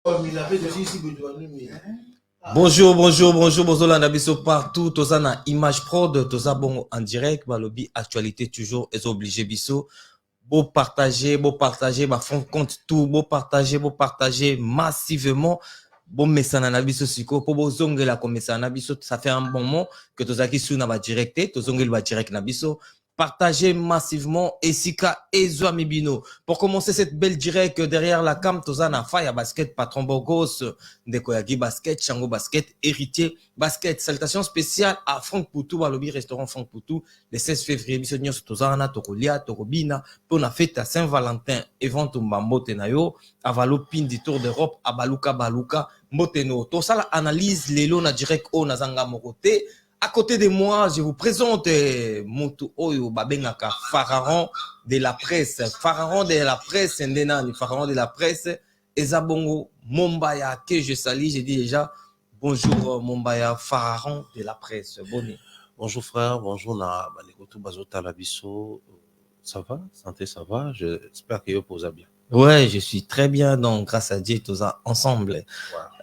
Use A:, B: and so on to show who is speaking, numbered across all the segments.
A: Bonjour, bonjour, bonjour, bonjour, la nabiso partout, tous na image prod, tous bon en direct, bah lobby actualité toujours est obligé biso. Beau partager, bah fond compte tout, beau partager massivement. Bon message na nabiso siko, pour beau zongela comme message nabiso, ça fait un bon moment que tous aki sou na ba directé, tous zongel ba direct nabiso. Partagez massivement Esika Ezwa Mibino. Pour commencer cette belle direct derrière la cam, Tozana Faya Basket, Patron Bogos, Dekoyagi Basket, Chango Basket, Héritier Basket. Salutations spéciales à Franck Poutou, à lobby restaurant Franck Poutou, le 16 février, Bissonios Tozana, Tokolia, Tokobina, pour la fête à Saint-Valentin, Eventumba Motenayo, Avalo Pin du Tour d'Europe, Abaluka Baluka, Moteno. Tout ça, analyse, Lélo, na direct, O, Nazanga Morote. À côté de moi, je vous présente Motu Oyo Babengaka, pharaon de la presse. Pharaon de la presse, Ndenani, pharaon de la presse. Ezabongo Mombaya, que je salue, je dis déjà bonjour Mombaya, pharaon de la presse. Bonne.
B: Bonjour frère, bonjour na Banekotu Bazota Labiso. Ça va? Santé, ça va? J'espère que vous posez bien.
A: Ouais, je suis très bien, donc grâce à Dieu, tout ça ensemble.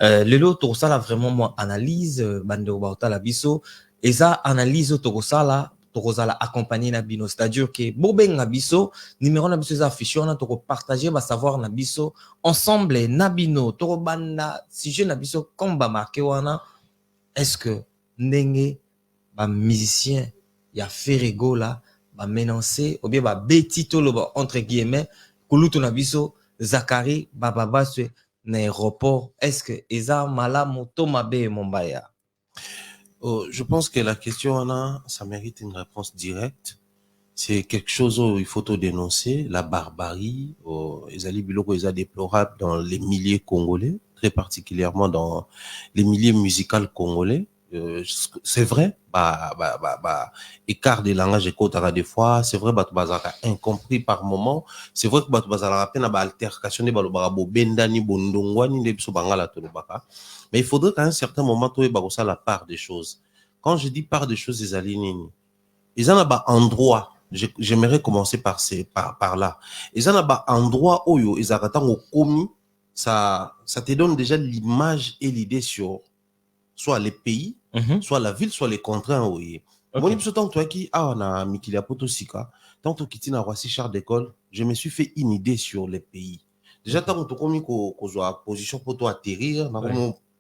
A: Ouais. Le lot, tout ça, là, vraiment, moi, analyse, Bando Bauta Labiso. Et ça, analyse Tokosala, Tokosala accompagné Nabino. C'est-à-dire que Boben Nabiso, numéro Nabiso affiché, on a Toko partagé, va savoir Nabiso, ensemble, Nabino, Tokobanda, si je Nabiso, comme ba marqué, wana, est-ce que Nenge, ba musicien, y a Ferrego là, ba menacé, ou bien ba betito, entre guillemets, Kulutu Nabiso, Zakari, Bababaswe, n'aéroport, est-ce que Eza Malamu Tomabe Mombaya?
B: Je pense que la question, ça mérite une réponse directe. C'est quelque chose où il faut tout dénoncer, la barbarie, les biloko est déplorable dans les milieux congolais, très particulièrement dans les milieux musicaux congolais. C'est vrai, écart des langages et des fois, c'est vrai, incompris par moment, c'est vrai que altercation de bendani bondongwani de bangala tolobaka. Mais il faudrait qu'à un certain moment, tu aies la part des choses. Quand je dis part des choses, ils en ont un endroit. J'aimerais commencer par là. Ils en ont un endroit où ils ont commis. Ça te donne déjà l'image et l'idée sur soit les pays, soit la ville, soit les contraints. Oui. Moi, tant que qui on a Mikilia Potosika, tant que qui na Roissy char d'école, je me suis fait une idée sur les pays. Déjà, tant que commis qu'on soit position pour toi atterrir,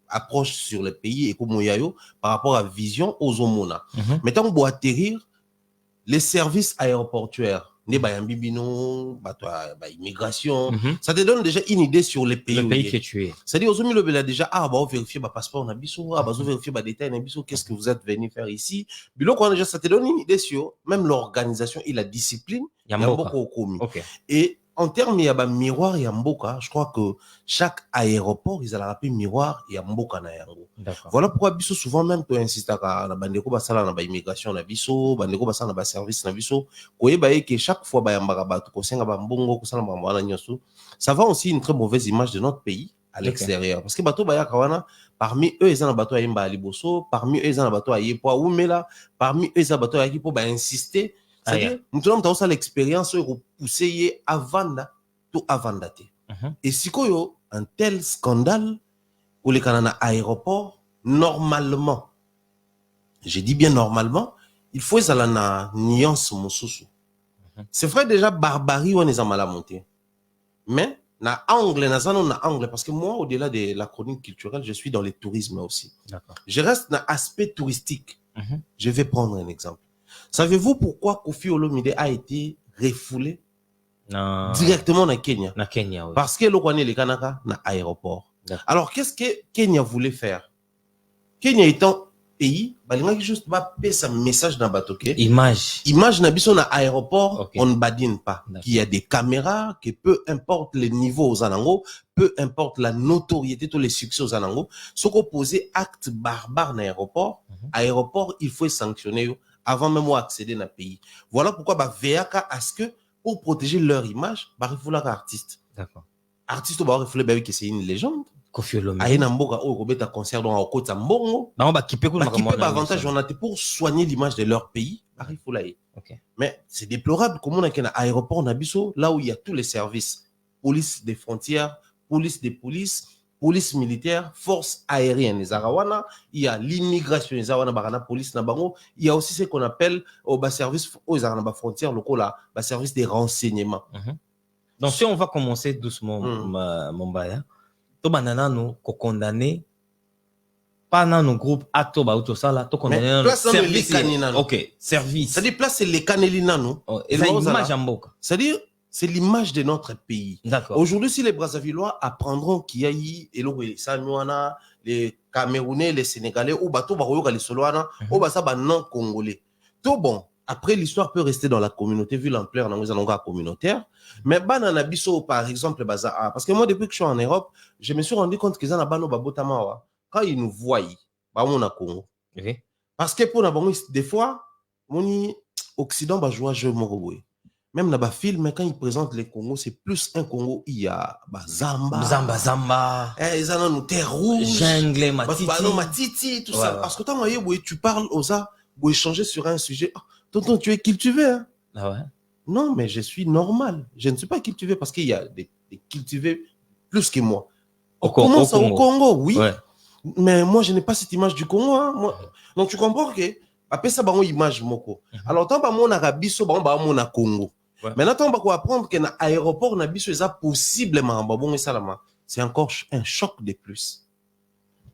B: approche sur les pays et comme yayo par rapport à vision aux homona. Mais tant que atterrir, les services aéroportuaires, immigration, ça te donne déjà une idée sur les pays.
A: Le pays que tu es.
B: C'est-à-dire, aux hommes, déjà, vérifier ma passeport, vérifier ma détail, qu'est-ce que vous êtes venu faire ici. Déjà, ça te donne une idée sur même l'organisation et la discipline.
A: Okay.
B: Et en termes, il y a un miroir, il y a Mboka. Je crois que chaque aéroport, ils ont appelé miroir, il y a Mboka na yango. Voilà pourquoi Bisso souvent même tu insistes à la bandeko basala na ba immigration na Bisso, bandeko basala na ba service na Bisso. Koyeba que chaque fois ba yambaka batu ko senga ba mbongo ko sala mwana nyoso. Ça va aussi une très mauvaise image de notre pays à l'extérieur. Parce que bato ba yakawana parmi eux ils ont bato ayemba à Liboso, parmi eux ils ont bato ayepo à Oumela, parmi eux ils ont bato ayaki po ba insister. C'est-à-dire, nous avons l'expérience pour pousser avant tout avant daté. Et si il y a un tel scandale pour les canaux aéroport, normalement, je dis bien normalement, il faut que la nuance mosusu. C'est vrai déjà barbarie on est en mal à monter. Mais na angle parce que moi au-delà de la chronique culturelle, je suis dans le tourisme aussi. Je reste dans l'aspect touristique. Je vais prendre un exemple. Savez-vous pourquoi Koffi Olomide a été refoulé directement dans Kenya?
A: Oui.
B: Parce que le Kwane le Kanaka na aéroport. Alors qu'est-ce que Kenya voulait faire? Kenya étant pays, il juste pas passer un message dans bateau.
A: Image
B: na biso na aéroport, on ne badine pas. Qu'il y a des caméras, que peu importe le niveau aux anango, peu importe la notoriété, tous les succès aux anango, ce qu'on posait acte barbare dans l'aéroport, aéroport, il faut sanctionner avant même accéder dans le pays. Voilà pourquoi VAK à ce que pour protéger leur image, il faut l'artiste.
A: D'accord.
B: Artiste va refléter que c'est une légende.
A: Koffi Olomide.
B: Aïe namboka o robeta concert dans au côté mbongo.
A: Non ba kipe ko
B: avantage on a pour soigner l'image de leur pays. Il faut l'aller. Mais c'est déplorable comment on a un aéroport nabiso là où il y a tous les services, police des frontières, police des polices, police militaire, force aérienne, les Arawana, il y a l'immigration, les Arawana, barana, police, nabango, il y a aussi ce qu'on appelle au service, aux Arawana, frontières locaux, là, service des renseignements.
A: Donc, si on va commencer doucement, mon baya, to banana nous, qu'on condamné, pas dans nos groupes, acto, ba, tout ça, là, to condamné dans le service. Ok, service.
B: C'est-à-dire, place, c'est les canelina, nous.
A: Et ça, image en boca.
B: C'est-à-dire, c'est l'image de notre pays.
A: D'accord.
B: Aujourd'hui, si les Brazzavillois apprendront qu'il y a eu les Camerounais, les Sénégalais, ou bateau baroyo les Soloana, ou basa non congolais. Tout bon. Après, l'histoire peut rester dans la communauté, vu l'ampleur dans les communautaire. Mais banana biso, par exemple, parce que moi, depuis que je suis en Europe, je me suis rendu compte qu'ils en ont babotamawa. Quand ils nous voient, bah, on a Congo.
A: Okay.
B: Parce que pour des fois, mon Occident va jouer à jeu moroboué. Même dans le film, quand ils présentent les Congos, c'est plus un Congo, il y a Zamba.
A: Zamba.
B: Ils ont nos terres rouges.
A: Jungle,
B: Matiti, tout ça. Parce que quand tu parles aux gens, vous échanger sur un sujet. Oh, tonton, tu es cultivé, hein?
A: Ah ouais?
B: Non, mais je suis normal. Je ne suis pas cultivé parce qu'il y a des cultivés plus que moi. Au Congo, oui. Ouais. Mais moi, je n'ai pas cette image du Congo. Hein. Moi, donc, tu comprends que après ça, une image moko. Alors, tant que mon Arabie, so mon Congo. Ouais. Maintenant, on va apprendre que l'aéroport n'a pas possiblement. C'est encore un choc de plus.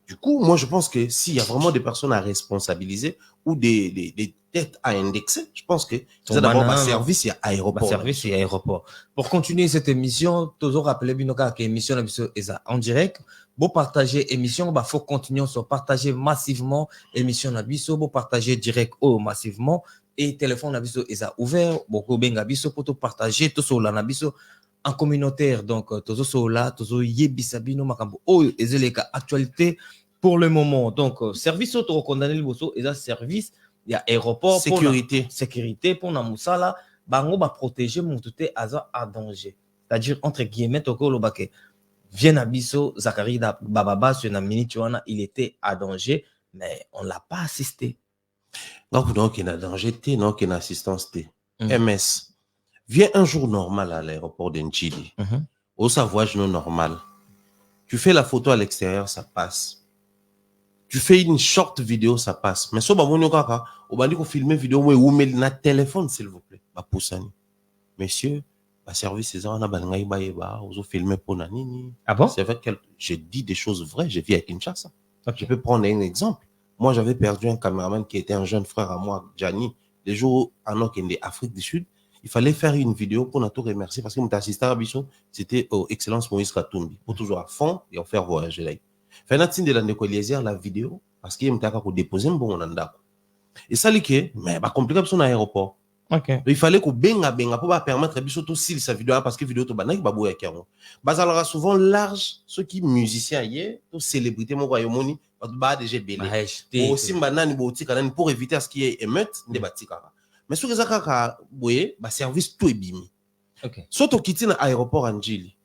B: Du coup, moi, je pense que s'il y a vraiment des personnes à responsabiliser ou des têtes à indexer, je pense que c'est d'abord un service et aéroport.
A: Service et aéroport. Pour continuer cette émission, toujours rappeler Binoka que l'émission est en direct. Pour partager l'émission, il faut continuer sur partager massivement l'émission Nabiso, pour partager direct ou massivement. Et téléphone Nabiso est ouvert. Beaucoup ben Nabiso pour tout partager, tout sur la Nabiso en communautaire. Donc, tout sur là, tout sur Yebisabino Makambo. Oh, et c'est les actualité pour le moment. Donc, service auto condamné le bosso, et service, il y a aéroport.
B: Sécurité.
A: Sécurité pour Namoussala, bango va protéger mon tout à danger. C'est-à-dire, entre guillemets, toko lo bake. Vient à Bisso, Zachary Bababa, sur une minute, il était à danger, mais on ne l'a pas assisté.
B: Donc, il y a danger, donc il y a assistance. MS. Viens un jour normal à l'aéroport d'Nchili. Au savoir, non normal. Tu fais la photo à l'extérieur, ça passe. Tu fais une short vidéo, ça passe. Mais si on va dire qu'on filme une vidéo, ou met un téléphone, s'il vous plaît. Messieurs, le service, c'est ça, on a filmé pour Nanini.
A: Ah bon?
B: C'est vrai que je dis des choses vraies, je vis à Kinshasa. Okay. Je peux prendre un exemple. Moi, j'avais perdu un caméraman qui était un jeune frère à moi, Gianni. Les jours en Afrique du Sud, il fallait faire une vidéo pour nous remercier parce que mon assistant à Bichon, c'était Excellence Moïse Katumbi, pour toujours à fond et en faire voyager là. Fenatine de la vidéo parce qu'il m'a déposé un bon nanda. Et ça liqué, mais bah compliqué sur l'aéroport.
A: Okay.
B: Il fallait qu'on benga pour permettre à Bichon aussi sa vidéo parce que vidéo to banak babou ya kiaro. Bah ça aura souvent large ceux qui musiciens hier, tous célébrités mon royaume ba déjà belé. Aussi banani boutique pour éviter à ce qu'il y ait émeute des batikara. Mais sur les akaka boye ba service tout est bimi.
A: OK.
B: Soto kiti na aéroport Anjili.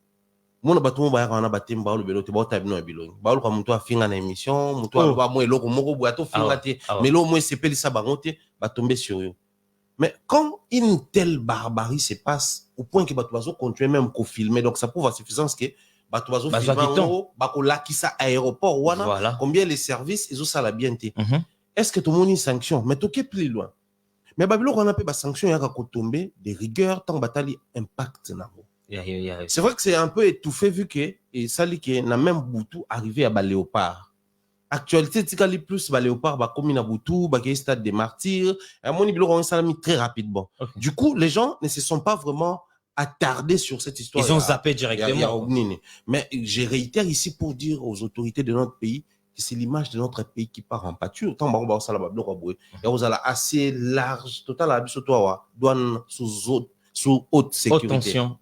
B: Mona batumo ba yana batemba lo belo te ba tabino ya bilongi. Ba lo ka muto afinga na émission, muto ba mo eloko moko boya to finga te. Mais lo mo sepeli sa bangote ba tomber sur eux. Mais quand une telle barbarie se passe au point que ba to continuer même ko filmer, donc ça prouve à suffisance que ba to filmer ba ko lakisa aéroport wana voilà. Combien les services ils ont ça la bien té. Est-ce que tout le monde une sanction? Mais tout est plus loin. Mais Babylone, on a pas de sanctions, il y a tomber des rigueurs tant batali impact na. C'est vrai que c'est un peu étouffé vu que et ça li que na même Boutou arrivé à Léopard. Actualité tikali plus Léopard ba comme na Boutou, ba stade des martyrs, à mon niveau on s'est mis très rapidement. Okay. Du coup, les gens ne se sont pas vraiment attardés sur cette histoire.
A: Ils ont zappé directement.
B: Mais je réitère ici pour dire aux autorités de notre pays c'est l'image de notre pays qui part en pâture. Tant que ça la et vous allez assez large, total à douane sous haute sécurité.
A: Haute tension.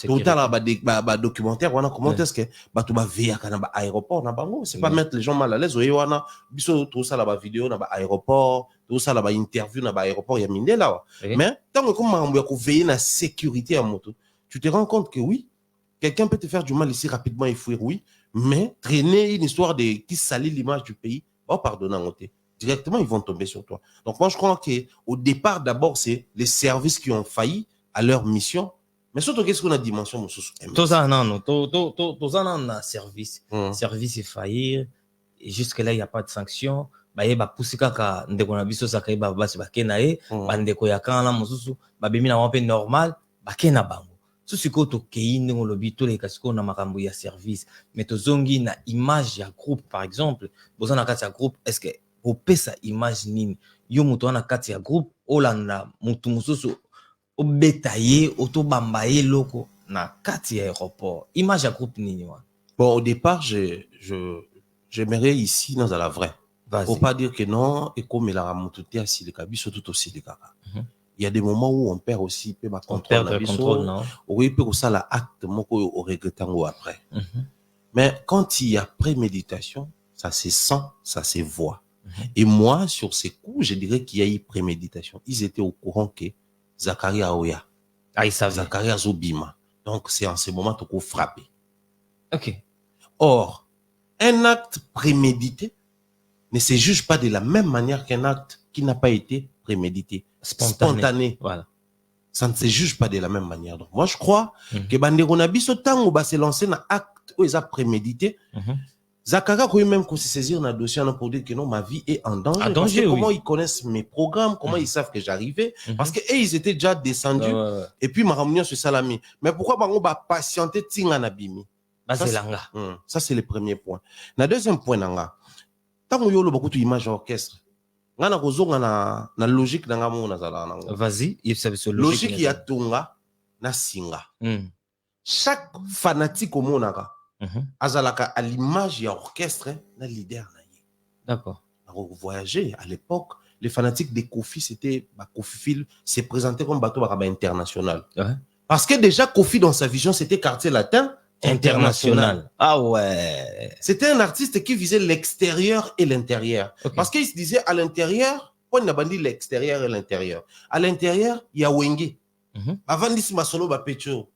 B: Total à documentaire, on a comment est-ce que tu vas via aéroport na bango, c'est pas mettre les gens mal à l'aise. Vous on a biso tout ça là vidéo na aéroport, tout ça là interview na aéroport, il y a mine là. Mais tant que comme on veut veiller la sécurité à moto, tu te rends compte que oui, quelqu'un peut te faire du mal ici rapidement et fuir, oui. Mais traîner une histoire qui salit l'image du pays, pardonnant, directement, ils vont tomber sur toi. Donc, moi, je crois qu'au départ, d'abord, c'est les services qui ont failli à leur mission Mais surtout, qu'est-ce qu'on a dimension, mon sous?
A: Toza non, toza non a service. Service est faillir. Et jusque-là, il n'y a pas de sanction. Bah, il y a poussé kaka ndeko na biso saka ba basi ba kenae, ba ndeko ya kana mususu, ba bimi na wape normal, ba kena bango. Susi ko to keinde ngo lobi to le kasiko na makambo ya service. Mais to zongi na image ya groupe par exemple, boza na kati ya groupe, est-ce que au pesa image nini? Yo muto na kati ya groupe, olanda mutu mususu obetaye, oto bambaye loko na kati ya aéroport. Image ya groupe nini wa?
B: Bon, au départ, j'aimerais ici, dans la vraie. Faut pas dire que non, et comme il a remonté à Silikabi, surtout aussi les gars. Il y a des moments où on perd aussi, peut ma contrôle, non? Oui, peut ça la acte, mon co au regrettant après. Mais quand il y a préméditation, ça se sent, ça se voit. Et moi, sur ces coups, je dirais qu'il y a eu préméditation. Ils étaient au courant que Zachary Aoya.
A: Ah, ils savaient.
B: Zachary Azobima. Donc, c'est en ce moment qu'on frappé.
A: Ok.
B: Or, un acte prémédité ne se juge pas de la même manière qu'un acte qui n'a pas été prémédité. Spontané.
A: Voilà.
B: Ça ne se juge pas de la même manière. Donc, moi, je crois que Banderonabi, ce temps où se lancer dans acte où ils ont prémédité, Zakara peut même se saisir dans le dossier pour dire que non, ma vie est en danger. Parce que comment ils connaissent mes programmes, comment ils savent que j'arrivais. Parce que ils étaient déjà descendus. Et puis, ma réunion sur Salami. Mais pourquoi on va patienter Tinganabimi? Ça, c'est le premier point. Le deuxième point, tant que vous beaucoup d'image orchestre, na logique
A: vas-y, il s'est
B: logique il y a tonga na singa. Chaque fanatique au monde azalaka à l'image ya orchestre na leader na ye.
A: D'accord.
B: Alors voyager à l'époque, les fanatiques de Kofi c'était Kofi Phil s'est présenté comme bateau international. Parce que déjà Kofi dans sa vision c'était quartier latin international.
A: Ah ouais.
B: C'était un artiste qui visait l'extérieur et l'intérieur. Parce qu'il se disait à l'intérieur, on n'a pas dit l'extérieur et l'intérieur. À l'intérieur, il y a Wenge. Avant d'ici ma solo ba Pecho.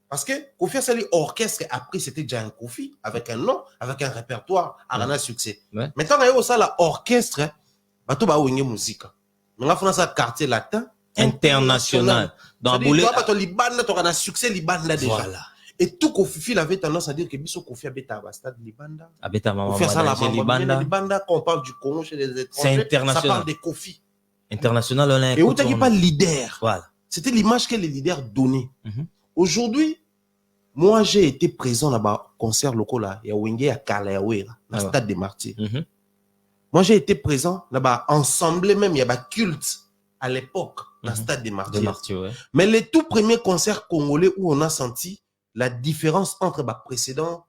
B: Parce que Kofi a sali orchestre après c'était déjà un Kofi avec un nom, avec un répertoire, un succès. Maintenant il y a aussi l'orchestre, bateau ba Wenge musique. Maintenant il y a quartier latin
A: international.
B: Dans le bateau libanda, tu as un succès libanda déjà. Voilà. Et tout Kofi avait tendance à dire que Biso Kofi avait à stade Libanda.
A: Kofi ça la
B: Libanda quand on parle du Congo chez les étrangers,
A: c'est international.
B: Ça parle de Kofi.
A: International on a.
B: Et où t'as pas leader.
A: Voilà.
B: C'était l'image que les leaders donnaient. Aujourd'hui, moi j'ai été présent là-bas concert local là, il y a Wenge à Kalayaouera, dans le stade des Martyrs. Moi j'ai été présent là-bas ensemble même il y a culte à l'époque dans le stade des Martyrs. Mais les tout premiers concerts congolais où on a senti la différence entre les précédentes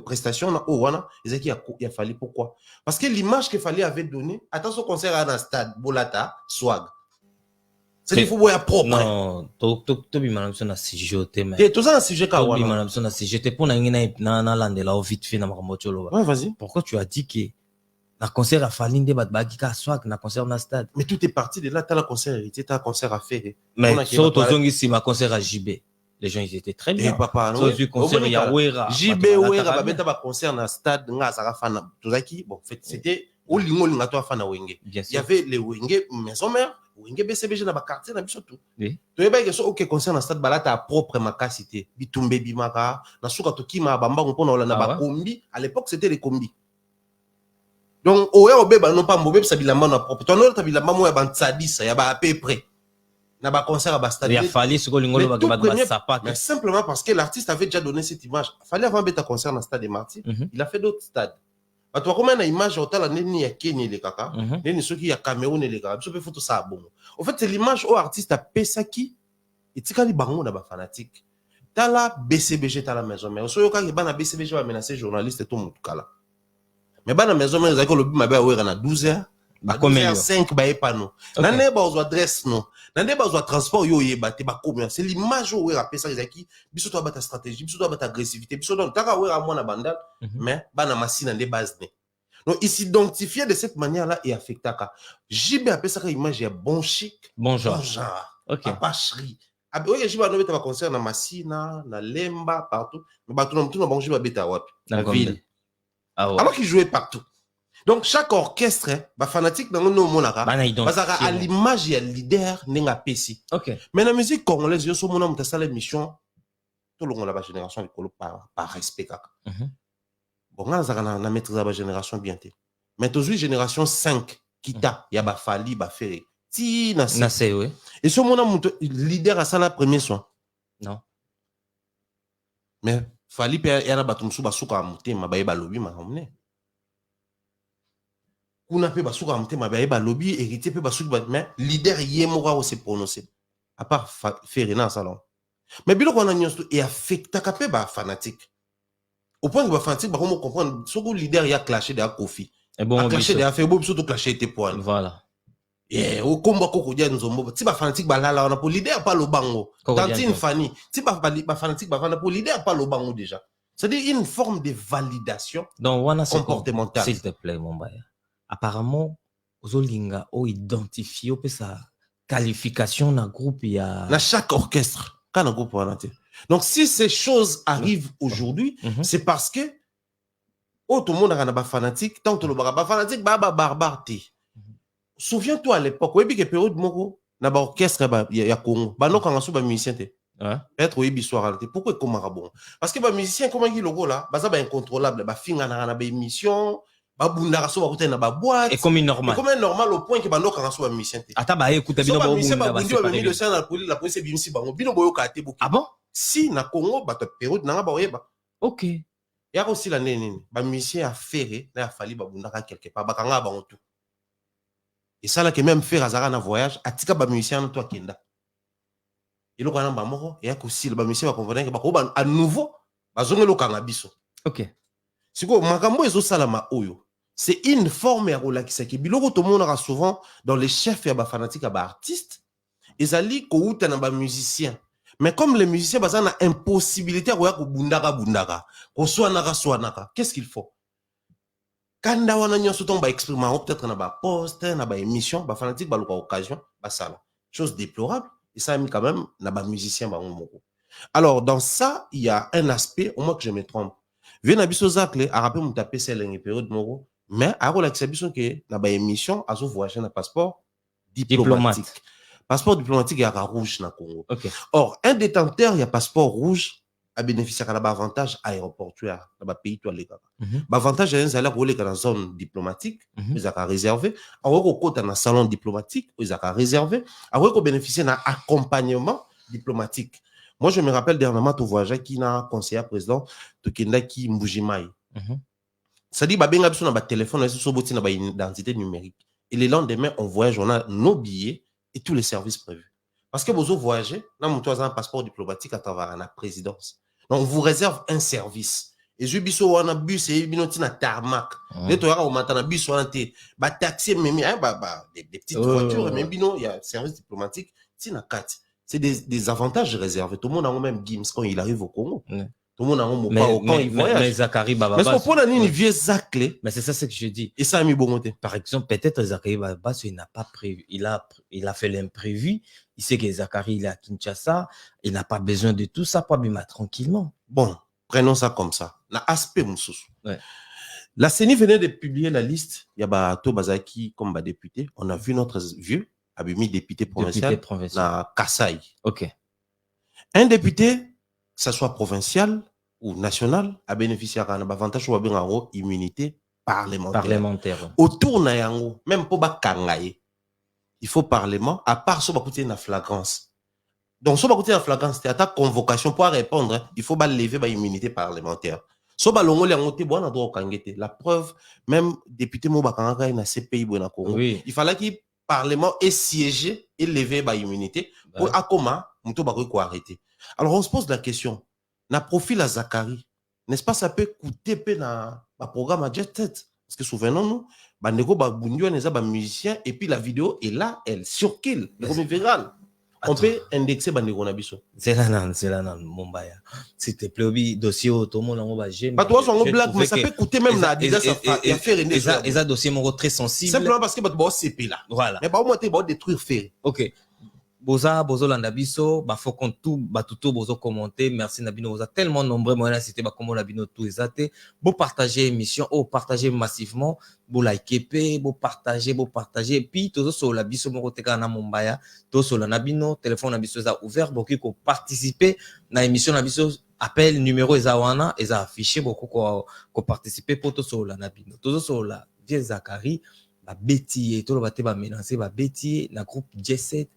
B: prestations, il a fallu pourquoi? Parce que l'image qu'il fallait avait donné, attention au concert à un stade, Bolata, Swag. C'est-à-dire qu'il faut voir propre.
A: Non, tu m'as dit un sujet.
B: Et tout ça un sujet
A: quand tu m'as dit un sujet. Pour vite fait
B: ouais, vas-y.
A: Pourquoi tu as dit que le concert a fallu des batbaki Swag, le concert dans stade?
B: Mais tout est parti de là, tu as le concert hérité, tu as le concert à faire.
A: Mais surtout, tu as concert à JB. Les gens ils étaient très bien.
B: Et papa,
A: non. Du concert Yawera.
B: JB Wera babeta ba concert na stade nga sara fana. Tozaki bon, en fait c'était au lingo lingato fana Wenge. Il y avait les Wenge maison mère, Wenge BCBG na ba quartier na biso tout. Oui. To yeba que so OK concert na stade balata propre makasité. Bitumbe bimaka na suka to kima bamba mpona ola na ba kombi. À l'époque c'était les combis. Donc oya obeba non pas mbobe sa bilamba na propre. Ton autre bilamba mo ya bantsadisa ya ba à peu près. Il
A: a fallu
B: mais simplement parce que l'artiste avait déjà donné cette image. Il fallait avant mettre un concert dans le stade des Martyrs. Il a fait d'autres stades. Tu vois comment une image au tal il y a Kenya les kaka, il y a Cameroun les kaka, je peux photo ça bon. En fait c'est l'image au artiste a Pesaki et tikali bango na ba fanatique. Dans la BCBG dans la maison mais so yoka ba na BCBG va menacer journaliste tout mutuka là. Mais ba na maison mais ils ont le but mabe ouais na 12h. Ba combien 5 ba epano. Na ne ba aux adresse non. Nande ba zo transport yo yeba te ba combien c'est l'image où on appelle ça ezaki biso to ba ta stratégie biso to ba ta agressivité biso donc taka wera moi na bandal mais ba na machine en des bases ne donc il s'identifiait de cette manière là et affectaka JB appelle ça image ya bon chic
A: bon genre
B: OK apacherie oui JB no beta ba concert na Masina na Lemba partout mais ba tout na bon JB beta wapi la ville alors qu'il jouait partout Donc, chaque orchestre, bah, fanatique, dans le monaka,
A: Bana identifié.
B: parce à l'image, il y a le leader, n'est-a PC.
A: Ok.
B: Mais la musique congolaise, il y a ce moment où tu as l'émission, tout le monde a la génération, par respect, kaka. Bon, on a la maîtrise de la génération bien. Mais aujourd'hui, génération 5, Kita, il y a Bafali, Bafere. Si,
A: Nassé, oui.
B: et ce moment où leader a ça la première soin.
A: Non.
B: Mais Fali, il y a Batumsu, Basuka, Mouté, Mabaye, Balobi, Mahamne. Kuna pe basuka amte mabaye ba lobby héritier pe basuka mais leader yemora se prononcer à part faire dans salon mais bilo qu'on a nyonso et affecta kapé ba fanatique au point que ba fanatique ba comment comprendre ce que leader y a clashé de Kofi
A: Et bon,
B: a clashé de affaire bob surtout clashé était point
A: voilà
B: et au combat koko dia nzombo ti ba fanatique ba lala on a pour leader pas le bango tantine Fanny ti ba fanatique ba fana pour leader pas le bango déjà c'est-à-dire une forme de validation
A: donc wana
B: comportementale
A: s'il te plaît mon baya apparemment ozolinga o identifier o sa qualification na groupe ya
B: na chaque orchestre quand un groupe wana. Donc si ces choses arrivent aujourd'hui c'est parce que tout le monde a ba fanatique tant que le ba fanatique ba barbare té. Souviens-toi à l'époque oui que période moko na ba orchestre ba ya Congo ba no kanga so ba musicien té. Peut-être oui soir té pourquoi comment bon parce que ba musicien comment qui logo là ba ça ba incontrôlable ba finga na ba émission ba bunda so ba kutena na ba boîte
A: et comme normal
B: au point que ba no kanga so ba musicien té.
A: Ata ba écoute bino ba
B: bunda ba mi le sang la police bimsi bango bino boyo ka té beaucoup.
A: Ah bon
B: si na Congo ba période na ba oyeba.
A: OK.
B: Il y a aussi la nene ba musicien a ferré na fali ba bunda quelque part ba kanga ba tout. Et ça là que même faire azara na voyage atika ba musicien toi kenda. Et le kana ba moko et aussi le ba musicien va comprendre que ba ko ba à nouveau ba zongelo kanga biso.
A: OK.
B: Siko makambo ezo salama oyo. C'est une forme ya relaxer ki biloko to monaka souvent dans les chefs ya ba fanatiques ya ba artistes ezali ko uta na ba musiciens. Mais comme les musiciens baza na impossibilité ya ko bundaka ko swanaka qu'est-ce qu'il faut? Kanda wana nyonso ton ba exprimer peut-être na ba poste na ba émission ba fanatique ba loka occasion ba sala. Chose déplorable et ça a mis quand même na ba musicien ba moko. Alors dans ça il y a un aspect au moins que je me trompe. Vena biso zakle a rappelé mon tapé celle en période moko mais a relaxé biso que na ba émission azo voyager na passeport diplomatique. Passeport diplomatique ya rouge na Congo.
A: Okay.
B: Or un détenteur il y a passeport rouge a bénéficié d'un avantage aéroportuaire dans le pays. L'avantage est d'aller dans la zone diplomatique, ils ont réservé. Alors, au côté dans le salon diplomatique, ils ont réservé. Alors, bénéficier d'un accompagnement diplomatique. Moi, je me rappelle dernièrement, tu voyageur qui n'a conseiller président de Kendaki Mbujimai. Ça dit, ben, on a un téléphone, on a une identité numérique. Et le lendemain, on voyage, on a nos billets et tous les services prévus. Parce que vous voyagez, là, vous avez un passeport diplomatique à travers la présidence. Donc, on vous réserve un service. Et je dis, on a bus et on a tarmac. Les tours, on a bus, on a des taxis, des petites voitures, mais il y a un service diplomatique. C'est des avantages réservés. Tout le monde a même Gims quand il arrive au Congo. Tout le monde a même quand il voyage.
A: Mais Zachary Baba.
B: Mais ce qu'on a une vieille Zaclé.
A: Mais c'est ça ce que je dis.
B: Et ça a mis bon côté.
A: Par exemple, peut-être Zachary Baba, il n'a pas prévu. Il a fait l'imprévu. Il sait que Zachary, il est à Kinshasa. Il n'a pas besoin de tout ça pour bien tranquillement.
B: Bon, prenons ça comme ça. L'aspect moussous. La CENI venait de publier la liste. Il y a Bato Bazaki comme député. On a vu notre vieux, Abimi, député provincial. Na Kassai.
A: OK.
B: Un député, que ce soit provincial ou national, a bénéficié d'un avantage ou d'une immunité parlementaire. Autour na yango, même pour Bakangaye. Il faut parlement, à part ça, la flagrance. Donc, ça, la flagrance, c'est ta convocation pour répondre. Il faut lever l'immunité parlementaire. Ça, la preuve, même député Mobakanga na CPI na Congo. Il fallait qu'il parlement ait siégé et lever l'immunité pour Akoma, Mouto Bakoy arrêter. Alors, on se pose la question. Na profil à Zachary, n'est-ce pas, ça peut coûter dans le programme à Jet Set? Parce que souvenons-nous, Bandego Babundio n'est pas musicien et puis la vidéo est là, elle circule, elle virale. On peut indexer Bandego Nabiso.
A: C'est là, Mombaya. S'il te plaît, dossier tout le monde en va gêner.
B: Pas toi, son blague, mais ça peut coûter même la Adidas à faire une
A: décision. Et ça, dossier très sensible.
B: Simplement parce que tu vas CP là.
A: Voilà.
B: Mais pas au moins, tu vas détruire faire.
A: OK. bozo landa biso, ba faut qu'on tout, ba tout bozo commenter, merci Nabino, boza tellement nombreux, moi, c'était ba comment Nabino tout ezate, bo partager émission, partager massivement, bo liker, bo partager, puis tozo so la biso moko teka na Mombaya, tozo so la Nabino, téléphone na biso za ouvert, boki ko participer na émission na biso, appel numéro eza wana, eza affiché, beaucoup ko participer pour tozo so la Nabino, tozo so la Vieux Zachary, ba bétier, tout le bate ba mélanger, ba bétier, na groupe J7,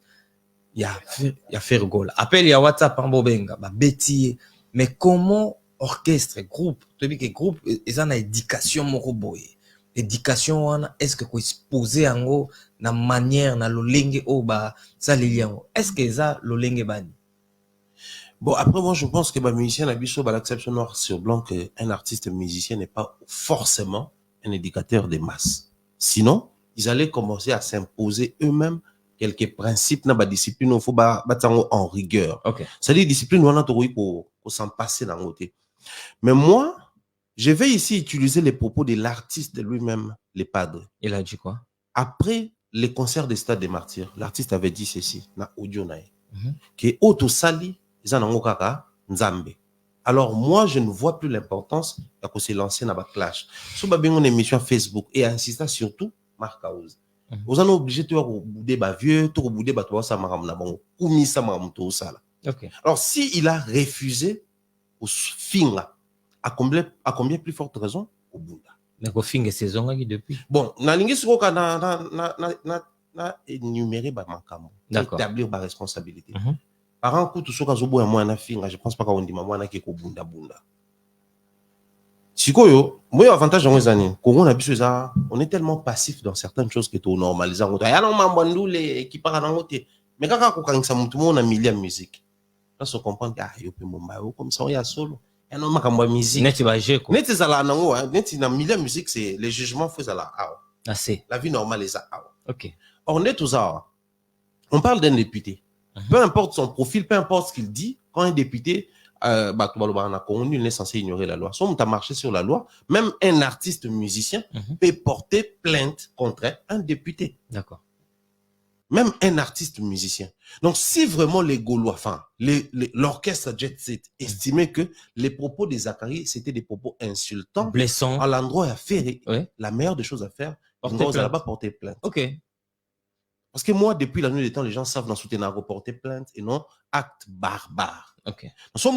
A: il y a fait rigole. Appel, il y a WhatsApp, en bobenga, ba bétier. Mais comment orchestre, groupe, tu dis que groupe, ils ont une éducation moko boye. Éducation, est-ce que vous exposez en haut, na manière, na lolenge, ba, ça les est-ce que ça, lolenge bani?
B: Bon, après, moi, je pense que, musicien, la bicho, l'acception noir sur blanc qu'un artiste musicien n'est pas forcément un éducateur des masses. Sinon, ils allaient commencer à s'imposer eux-mêmes quelques principes na ba discipline il faut ba en rigueur.
A: Okay.
B: C'est-à-dire discipline on a pour s'en passer dans côté. Mais moi, je vais ici utiliser les propos de l'artiste de lui-même, les padres.
A: Il a dit quoi?
B: Après les concerts des Stades des Martyrs, l'artiste avait dit ceci na audio na que auto sali izanango kaka nzambe. Alors moi, je ne vois plus l'importance de se lancer dans la clash. Si vous avez une émission Facebook et insistant surtout Marc House. Vous en obligé de bouder ba vieux, de bouder ba toi ça maram na bon, koumi ça maram tout ça là.
A: Okay.
B: Alors si il a refusé au fin là, à combien plus forte raison au bunda.
A: Mais ko finge saison là depuis.
B: Bon, na lingi siko ka na énumérer ba mankamo. Établir ba responsabilité. Par un coup tout ce que zo moi na finga, je pense pas qu'on dit maman na ki ko bunda bunda. Sikoyo, moi avantage dans les années, on est tellement passif dans certaines choses que tu normalises. Ya non mambandu les qui parlent en côté. Mais quand on ça tout le monde a mis la musique. Là on comprend que yo pe momba comme ça on y a solo. Ya non makamba musique.
A: Net ba je ko.
B: Net za la nango, net na mis la musique c'est les jugements faut la ah.
A: C'est
B: la vie normale est ça.
A: OK.
B: On est tous ça. On parle d'un député. Peu importe son profil, peu importe ce qu'il dit, quand un député nul n'est censé ignorer la loi. Si on a marché sur la loi, même un artiste musicien peut porter plainte contre un député.
A: D'accord.
B: Même un artiste musicien. Donc, si vraiment les Gaulois, enfin, l'orchestre Jet Set estimait que les propos de Zachary, c'était des propos insultants,
A: blessants,
B: à l'endroit à faire, la meilleure des choses à faire, on va là-bas porter plainte.
A: OK.
B: Parce que moi, depuis la nuit des temps, les gens savent dans soutenir porter plainte et non acte barbare.
A: OK.
B: Soit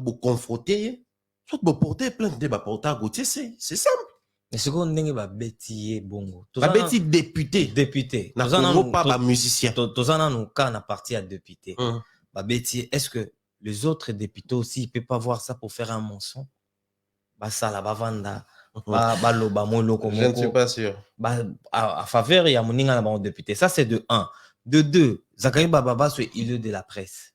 B: vous confronter, soit vous porter plainte de porter à côté, c'est simple.
A: Mais ce qu'on dit ba bétier bongo.
B: Ba bétier député.
A: Na
B: pas musicien.
A: Tozana no cas na partie à député. Ba bétier, est-ce que les autres députés aussi ils peuvent pas voir ça pour faire un mensonge? Ba ça la ba vanda. Ba loba molo comme
B: je ne suis pas sûr.
A: Ba à faveur il y a moninga na ba député. Ça c'est de 1. De 2, Zachary Bababa soit élu de la presse.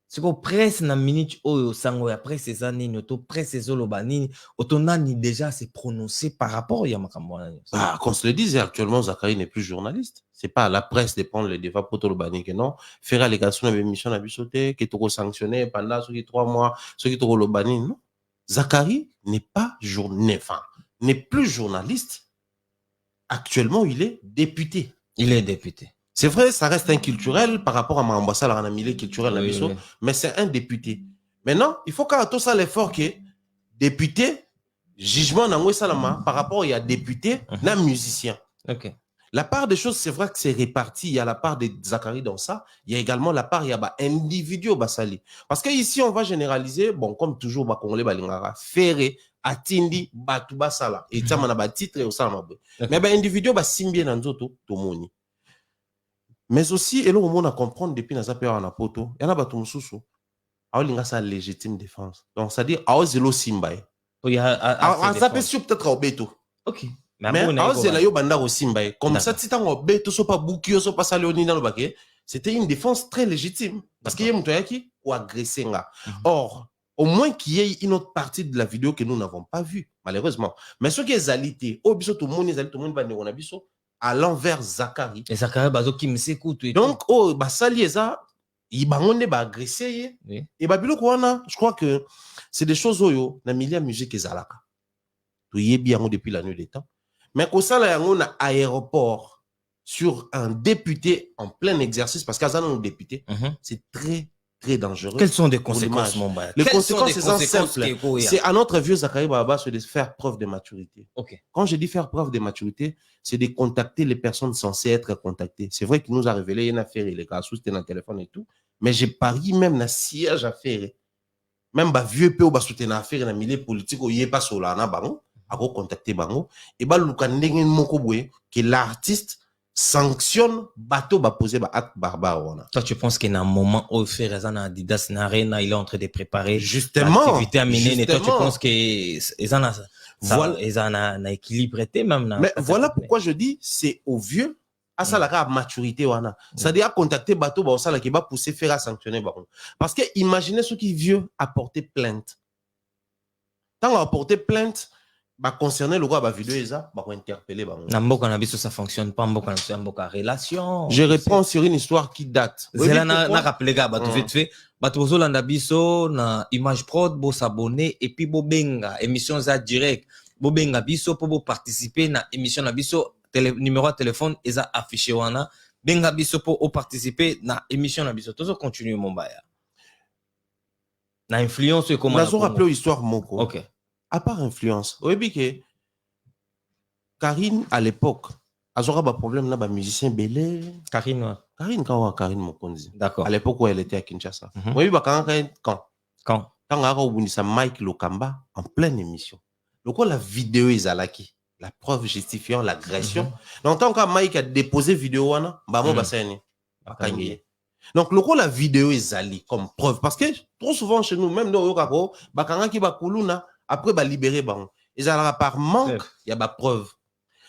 A: Ce qu'on presse na minute oyo sango ya presse ces années noto presse zolobani otonani déjà s'est prononcé par rapport ya makambo na.
B: Ah, qu'on se le dise actuellement Zachary n'est plus journaliste. C'est pas à la presse de prendre le débat pour tolobani que non, faire allégation de émission na bisoté que tu sanctionné pendant ceux qui 3 mois, ceux qui tolobani non. Zachary n'est pas n'est plus journaliste. Actuellement, il est député.
A: Il est député.
B: C'est vrai, ça reste un culturel par rapport à ma ambassade à la milieu culturel,
A: oui.
B: Mais c'est un député. Maintenant, il faut qu'à tout ça l'effort que député, jugement dans Salama par rapport à député, n'a musicien.
A: OK.
B: La part des choses, c'est vrai que c'est réparti. Il y a la part de Zachary dans ça. Il y a également la part, il y a individu au Basali. Parce que ici, on va généraliser, bon, comme toujours, Congolais, Balingara, Ferré, Atindi, Batuba Sala. Et ça, on a titre et au Salama. Mais individu, Simbi, Nanzoto, Tomoni. Mais aussi, et là, on a comprendre depuis dans période en apoto, il y en a batum sousou. A sa légitime défense. Donc, c'est-à-dire, a zélo simbaye.
A: Il y a
B: ça peut peut-être au beto.
A: OK.
B: Mais a zélo yo banda au simbaye. Comme ça, si t'as au beto, so pas boukio, so pas saléoni dans le baquet, c'était une défense très légitime. Parce qu'il y a un qui ou agressé là. Or, au moins qu'il y ait une autre partie de la vidéo que nous n'avons pas vue, malheureusement. Mais ce qui est alité, au biso tout le monde va on a biso à l'envers Zachary.
A: Et Zachary bazo qui me s'écoute.
B: Donc, oh, basali eza, il bangonde ba agressé. Et babilo kwana, je crois que c'est des choses oyo na milieu musique ezalaka. Tu y es bien depuis la nuit des temps. Mais ko sala yango na aéroport sur un député en plein exercice, parce qu'Azan est député, c'est très, très dangereux.
A: Quelles sont les conséquences, mon bail?
B: Les conséquences, c'est simple. C'est à notre vieux Zachary Baba de faire preuve de maturité.
A: Ok.
B: Quand je dis faire preuve de maturité, c'est de contacter les personnes censées être contactées. C'est vrai qu'il nous a révélé une affaire, il est c'était dans le téléphone et tout, mais j'ai parié même dans siège affaire. Même bah vieux peu ou bah soutenir affaire dans le milieu politique où il est pas sur là, na bango, à contacter bango, et bah l'ukandenge moko boye que l'artiste sanctionne bateau va poser ba acte barbare.
A: Toi, tu penses qu'il y a un moment où faire ça dans Adidas Arena, il est en train de préparer
B: justement
A: l'activité à mener, et toi, tu penses qu'ils en a équilibré même.
B: Mais voilà pourquoi je dis, c'est au vieux, à ça la maturité, wana. C'est-à-dire à contacter bateau, bah, ça la qui va pousser faire à sanctionner, baron. Parce que imaginez ceux qui vieux à porter plainte. Tant on a porté plainte, bah, concerné le roi, bah, vidéo, ça, bah, interpeller, bah,
A: ça fonctionne pas, en relation.
B: Je réponds sur une histoire qui date.
A: C'est là, n'a rappelé, gars, bah, tout vite fait, bah, tout ça, on a biso, na Image Prod, bo s'abonner, et puis, bo benga, émission za direct, bo benga biso, pour participer, na émission na biso, numéro de téléphone, et ça affiché, wana, benga biso, pour participer, na émission na biso. Tout ça continue, mon baya. Na influence, comment?
B: Nous avons rappelé l'histoire, moko.
A: Ok.
B: À part influence, oui, que Karine, à l'époque, Azora a un problème là, musicien belé.
A: Karine,
B: Karine Mokonzi.
A: D'accord.
B: À l'époque où elle était à Kinshasa. Oui, quand on a eu Mike Lokamba en pleine émission. Donc, la vidéo est à la preuve justifiant l'agression. Donc, tant que Mike a déposé vidéo, donc, la vidéo est allée comme preuve. Parce que trop souvent chez nous, même dans Yokako, après, bah, libérer, bah, ils allaient par manque, il y a pas preuve.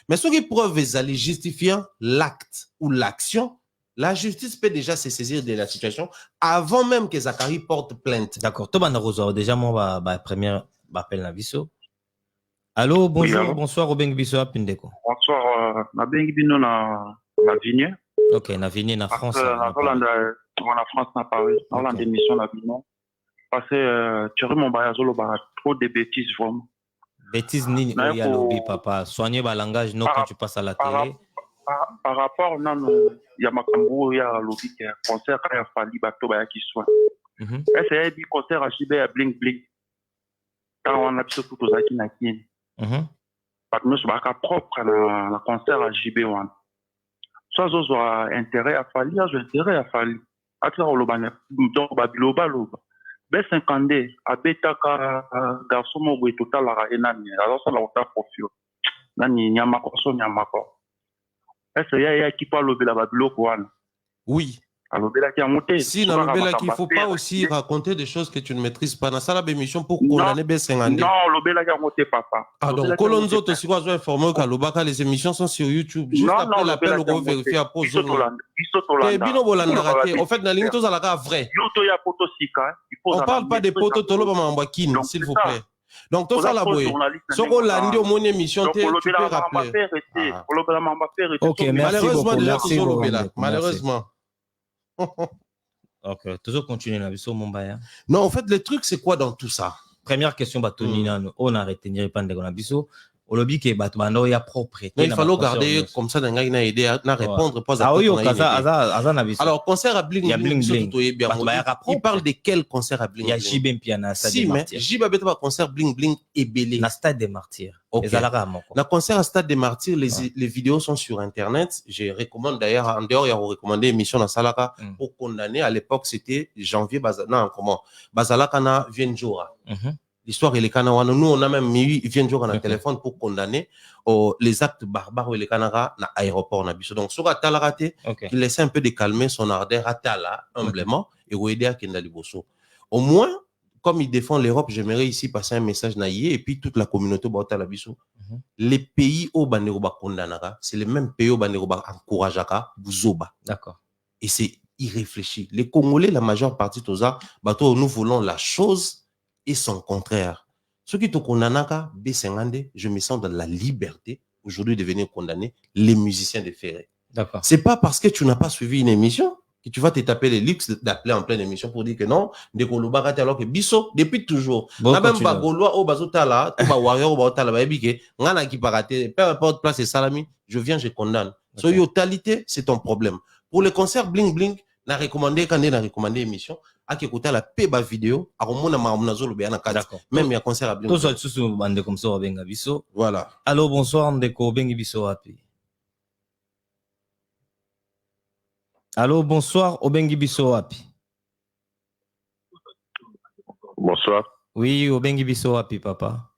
B: Mais ce qui preuve est allé justifiant l'acte ou l'action, la justice peut déjà se saisir de la situation avant même que Zachary porte plainte.
A: D'accord. Toi, déjà, moi, premier appel na biso. Allô, bonjour, oui, bonsoir, Robin Biso à Pindeko.
C: Bonsoir, na Bino na Vigne.
A: Ok, na Vigne, na France.
C: Na Hollande, na France, na Paris. Na Hollande, émission na Vigne. Parce que tu as mon bayazolo, trop de bêtises, vraiment.
A: Bêtises, ni il y a lobby, papa. Soignez le langage, non, quand tu passes à la télé.
C: Par rapport, il y a Makambo, il y a lobby, qui a un concert, il y a Fali, Bato, qui soit. C'est un concert à JB à Bling Bling. Quand on a vu tout aux Aki Nakin. Parce que nous sommes propre à la concert à JB. Soit ils ont intérêt à Fali, ils ont intérêt à Fali. À travers le banner, donc, Babiloba, B50D, à Betaka, garçon, ou total à Renani, alors ça l'a autant profil. Nani, Nyamako, Nyamako. Est-ce qu'il y a qui parle au Babilo,
B: oui.
C: Alors, qui a monté.
B: Si, dans le Bela, il ne faut pas aussi raconter des choses que tu ne maîtrises pas. Dans ça, la émission pour condamner B50D.
C: Non, le Bela qui a monté, papa.
B: Ah, donc, Colonzo, tu sais quoi, je vais informer qu'à les émissions sont sur YouTube. Juste après l'appel, on va vérifier à pause. Bino Bolanda raté. En fait, dans la ligne, tout ça, la vrai. On ne parle pas des potos, s'il vous plaît. Donc, tout ça, la boue. Si on l'a au mon émission, tu peux rappeler.
A: Ok, merci beaucoup.
B: Malheureusement.
A: Ok, toujours continuer la vie mon baya.
B: Non, en fait, le truc, c'est quoi dans tout ça?
A: Première question, on a retenu pas de biso. Au lobby qui est il y a propreté.
B: Il fallait garder comme ça, dans une idée à répondre pas à alors, concert à Bling Bling, il parle de quel concert à Bling Bling?
A: Il y a Jibem Piana,
B: si, mais Jibem a concert Bling Bling et Belé.
A: Na Stade des Martyrs.
B: La concert à Stade des Martyrs, les vidéos sont sur Internet. Je recommande d'ailleurs, en dehors, il y a recommandé émission dans Salaka pour condamner. À l'époque, c'était janvier, Bazalaka na Vienjora. L'histoire, il est Kanawana. Nous, on a même mis Vienjora dans le téléphone pour condamner les actes barbares et les Kanara dans l'aéroport. Donc, sur Atalaraté, il laissait un peu de calmer son ardeur Atala, humblement, et Ouédé à Kendali Bosso. Au moins, comme il défend l'Europe, j'aimerais ici passer un message naïe et puis toute la communauté Baotala Bisso. Les pays au Baneroba Kondanara, c'est les mêmes pays au Baneroba encourageaka Bouzoba.
A: D'accord.
B: Et c'est irréfléchi. Les Congolais, la majeure partie de ça, nous voulons la chose et son contraire. Ceux qui te condamnent, B50D, je me sens dans la liberté aujourd'hui de venir condamner les musiciens de Ferré.
A: D'accord.
B: C'est pas parce que tu n'as pas suivi une émission que tu vas te taper les luxe d'appeler en pleine émission pour dire que non, de Kolobarate alors que Bisso, depuis toujours. N'a même pas Gaulois au Bazotala, ou Warrior au Bazotala, ngana qui parate, peu importe place et salami, je viens, je condamne. So, totalité, c'est ton problème. Pour le concert Bling Bling, n'a recommandé émission, à qui écouter la péba vidéo, à romona maamnazo bien
A: D'accord.
B: même il y a concert à Bling
A: Bling.
B: Bling.
A: Tous les bande comme ça, benga biso.
B: Voilà.
A: Allô, bonsoir, ndeko, bengi biso api. Allô, bonsoir, obengi biso api.
D: Bonsoir.
A: Oui, obengi biso api, papa.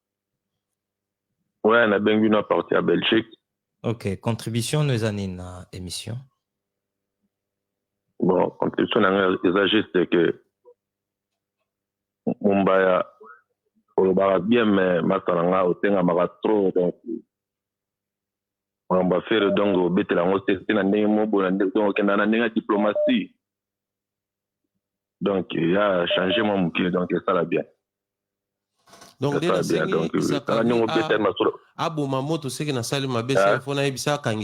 D: Ouais, on a bien vu notre partie à Belgique.
A: Ok, contribution nous a une émission.
D: Bon, contribution c'est juste que Mumbaya, on va bien, mais maintenant, on a trop, donc on va faire donc au bête la c'est une diplomatie. Donc, il a changé mon mouquet, donc ça va bien.
B: Donc, dès ah bon, maman, tu sais que dans la salle, ma belle, il faut que tu aies ça.
D: On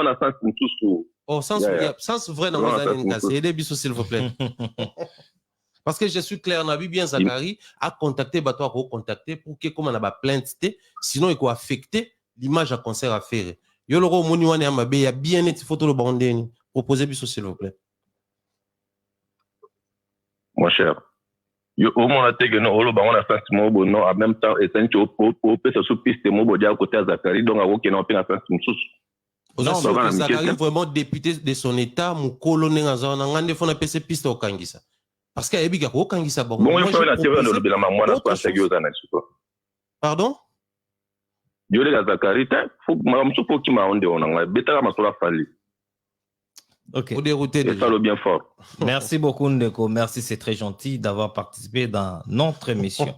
D: a sens tout.
B: Oh, sens vrai dans mon année, c'est des bisous, s'il vous plaît. Parce que je suis clair, on a vu bien Zachary a contacté, bah toi, recontacter pour que comme on a pas plainte, sinon il peut affecter l'image à concert à faire. Yo le roi moni wane amabe, il y a bien net photo le bandeni. Proposez bisous, s'il vous plaît.
D: Mon cher. Yo au moins te que non, on a fait mon non en même temps et c'est une au peut se sous piste mon bodia à côté à Zachary donc à aucun on peut faire une sous.
B: Non, Zachary vraiment député de son état, mon colonel en zone ngande fona PC piste au Kangisa. Parce qu'il y a des gens qui ont Kangisa.
D: Bon, il faut la théorie de la maman à quoi c'est
B: Pardon?
D: Yo les Zachary faut madame faut qui m'a ondé on a bêta ma sola fali.
A: Ok.
D: C'est ça le bien fort.
A: Merci beaucoup, Ndeko. Merci, c'est très gentil d'avoir participé dans notre émission.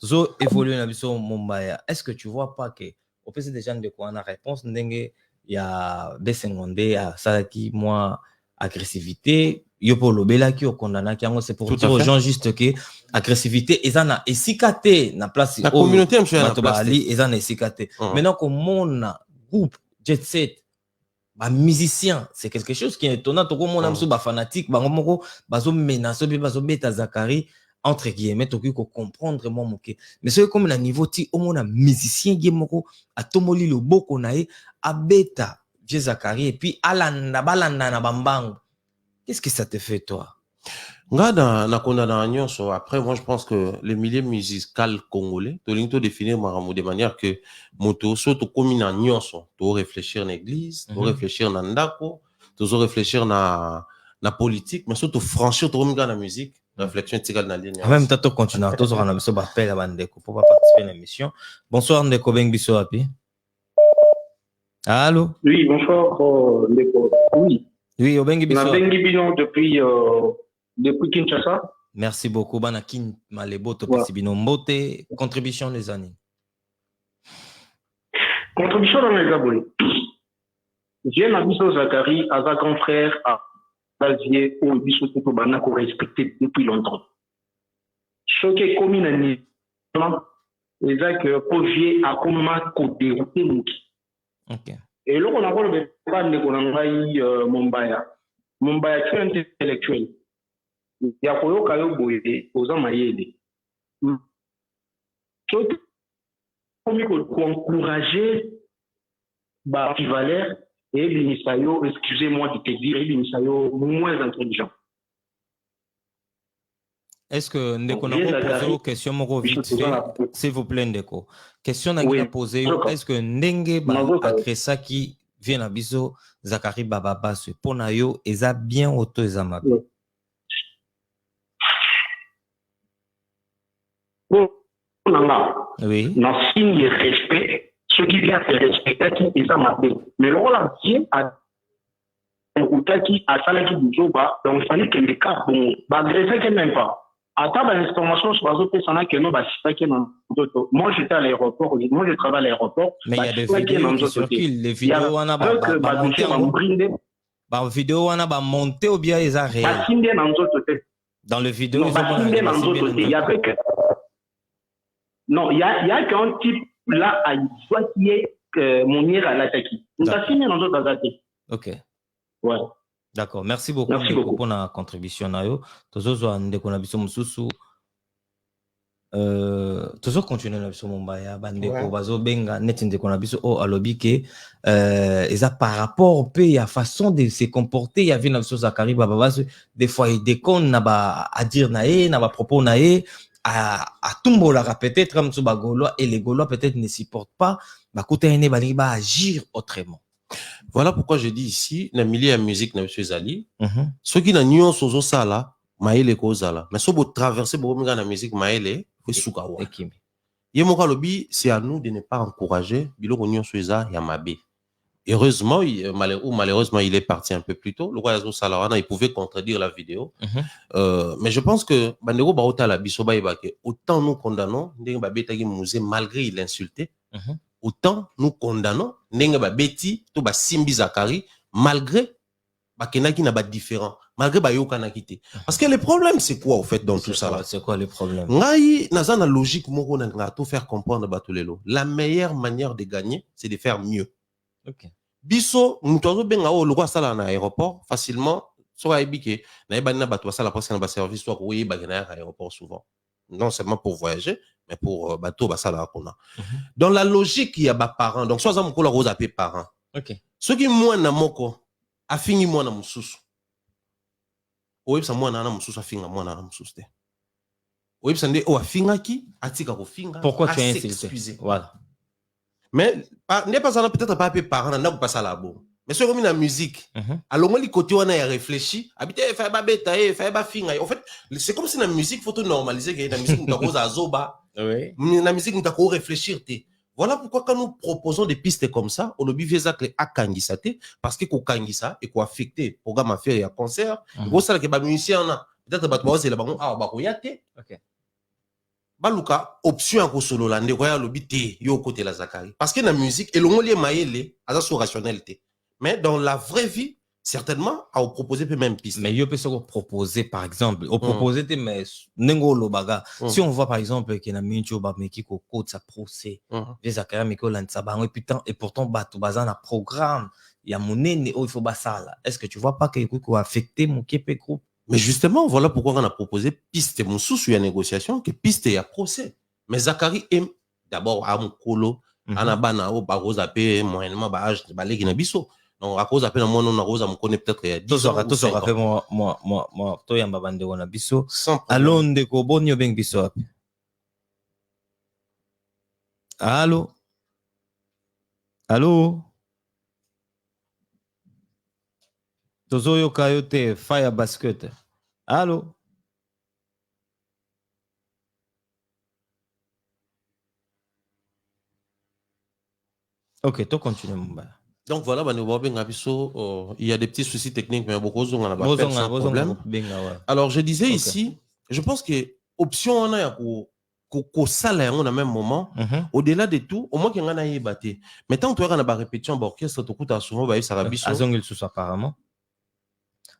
A: Zo évolue na biso Mumbaya. Est-ce que tu vois pas que au fait déjà Ndeko on a réponse ndenge il y a Bessengonde à Salaki moi agressivité Yopolo Bela qui au condamné qui c'est pour dire aux gens juste que agressivité ezana esikate na place
B: la communauté monsieur na
A: place ezana esikate. Maintenant comme mon groupe Jet Set ba musicien, c'est quelque chose qui est étonnant. Toko mon amso ba fanatique, ba ngomoko bazo menacer bi bazo beta Zachary entre guillemets toki ko comprendre moi moké. Mais c'est comme na niveau ti au mon musicien gemoko atomoli le boko nae a beta vieux Zachary et puis alanda balanda na bambango. Qu'est-ce que ça te fait toi?
B: Après, moi, je pense que le milieu musical congolais, tu dois définir de manière que moto surtout comme une nyonso, tu dois réfléchir à l'église, tu dois réfléchir à ndako, tu dois réfléchir à la politique, mais surtout franchir tu dois la musique, réflexion tigale dans ligne.
A: En même temps, tu continues, tu dois ramener ça appel à Ndeko pour pas participer à l'émission. Bonsoir Ndeko Bengiso Api. Allô?
E: Oui, bonsoir Ndeko. Oui.
A: Oui, Obengi Biso.
E: Depuis Kinshasa.
A: Merci beaucoup. Banakin Malebo Topesibino Mbote. Contribution des années.
E: Contribution dans les abonnés. J'ai un abisso Zachary, à sa confrère, à Lazier, au bisso Topobana, qu'on respecte depuis longtemps. Choqué comme une année, les actes projet à comment dérouter Mouki.
A: Ok.
E: Et là, on a le débat de Mumbaya. Mumbaya, tu es intellectuel. Il y a Koyo Kayo Boye, aux Amayede. Pour encourager Valère et Binisayo, excusez-moi de te dire, Binisayo moins intelligent.
A: Est-ce que Ndeko n'a pas posé une question vite fait, s'il vous plaît Ndeko? Question n'a pas posé, est-ce que Ndenge agressa qui vient à Biso Zachary Bababa se ponayo et ça bien auto ezamabi?
E: Oui. Dans signe de respect, ce qui vient faire respecter qui est amabé. Mais le rôle entier a qui a ça qui dit donc il fallait que les cas bon agresser que même pas. Attends l'information sur les autres personnes qui n'ont pas qui non. Moi j'étais à l'aéroport, moi je travaille à l'aéroport.
A: Mais il y a des vidéos qui circulent, les vidéos on a vidéo on a monté ou bien ils ont réel. Dans le vidéo
E: il y a que non, il y a qu'un type là à soit qui est Monir à l'attaque. Nous avons signé dans d'autres attaques.
A: Ok.
E: Ouais.
A: D'accord. Merci beaucoup pour la contribution. Tozozo Ndeko na biso mususu toujours continuer na biso mombaya bandeko bazo benga neti ndeko na biso o alobi ke eza par rapport pe ya façon de se comporter ya vie na biso Zakari baba des fois il déconne na ba à dire na ye na ba propos na ye à tumbolaka peut-être comme ba Gaulois et les Gaulois peut-être ne supportent pas ba kutene balingi ba agir autrement.
B: Voilà pourquoi je dis ici na milieu ya musique na monsieur Zali ceux qui na nyonso sozo sala maele ko zala mais so bo traverser bo minga na musique maele faut suka wa ye moko lobi c'est à nous de ne pas encourager biloko nyonso eza ya mabe. Heureusement malheureusement il est parti un peu plus tôt le roi yazo sala wana il pouvait contredire la vidéo mais je pense que bandeko ba otala biso ba ebake autant nous condamnons ndenge ba betaki musée malgré il insultait autant nous condamnons ndenge ba beti to ba simbi Zakari malgré ba kenaki na ba différent malgré ba yokana kité parce que le problème c'est quoi au fait dans tout ça là
A: c'est quoi le problème
B: ngai naza na logique moko na tout faire comprendre batulelo la meilleure manière de gagner c'est de faire mieux.
A: OK
B: biso mutozo benga o lokwa sala na aéroport facilement so aibike na ebani na bato sala presque na ba service soit oui ba na aéroport souvent non seulement pour voyager mais pour bateau basala kona dans la logique il y a ba parents donc soit za mukolo rose apé parents.
A: OK
B: Ce qui moi na moko afingi moi na mususu oyebisa mwana na mususu afinga mwana na mususu te oyebisa nde o afingaki atika kofinga
A: pourquoi tu as insulté voilà
B: mais n'est pas ça peut-être pas parents na pas ça là bon mais c'est comme la musique alongoli côté on a réfléchi habité fa ba beta fa ba finga en fait c'est comme si la musique faut tout normaliser que la musique nous cause azoba oui la musique nous cause réfléchir te. Voilà pourquoi quand nous proposons des pistes comme ça, on oublie exactement à kangisa parce que kangisa et quoi affecter programme à faire et à concert. Gros ça que ba musicien na peut-être ba toi c'est la bango ah ba koyate. OK. Baluka option ko solo la ndeko ya lobi te yo côté la Zakari parce que la musique et le ngoli maele aza sur rationalité. Mais dans la vraie vie certainement à proposer peut même piste.
A: Mais yo peut se proposer par exemple, au proposer mais nengo lobaga. Si on voit par exemple que na mincho ba meki ko code sa procès. Les Zakari meko lanza bango et pourtant bato baza na programme ya monene il faut basala. Est-ce que tu vois pas que ko affecter mon kepe groupe?
B: Mais justement, voilà pourquoi on a proposé piste mon sous ya négociation que piste ya procès. Mais Zakari aime d'abord à mon colo anabana o ba rosa pe moyennement ba âge ba legi na biso. Donc à cause appelle moi non na rosa me connaît peut-être il y a 10 ans.
A: Tout ça fait moi to yamba bande wana biso. Alonde ko bonyo beng biso. Allô? Allô? Tozoyo Kayote Fire Basket. Allô? Ok, tu continues, mon gars.
B: Donc voilà, il y a des petits soucis techniques, mais beaucoup on a pas sans problème. Alors je disais ici, je pense que option on a ko sala on a même moment au-delà de tout au moins qu'il y en a yébaté mais tant que tu as na ba répétition ba orchestre to kuta souvent ba yisa biso
A: azongel sous apparemment.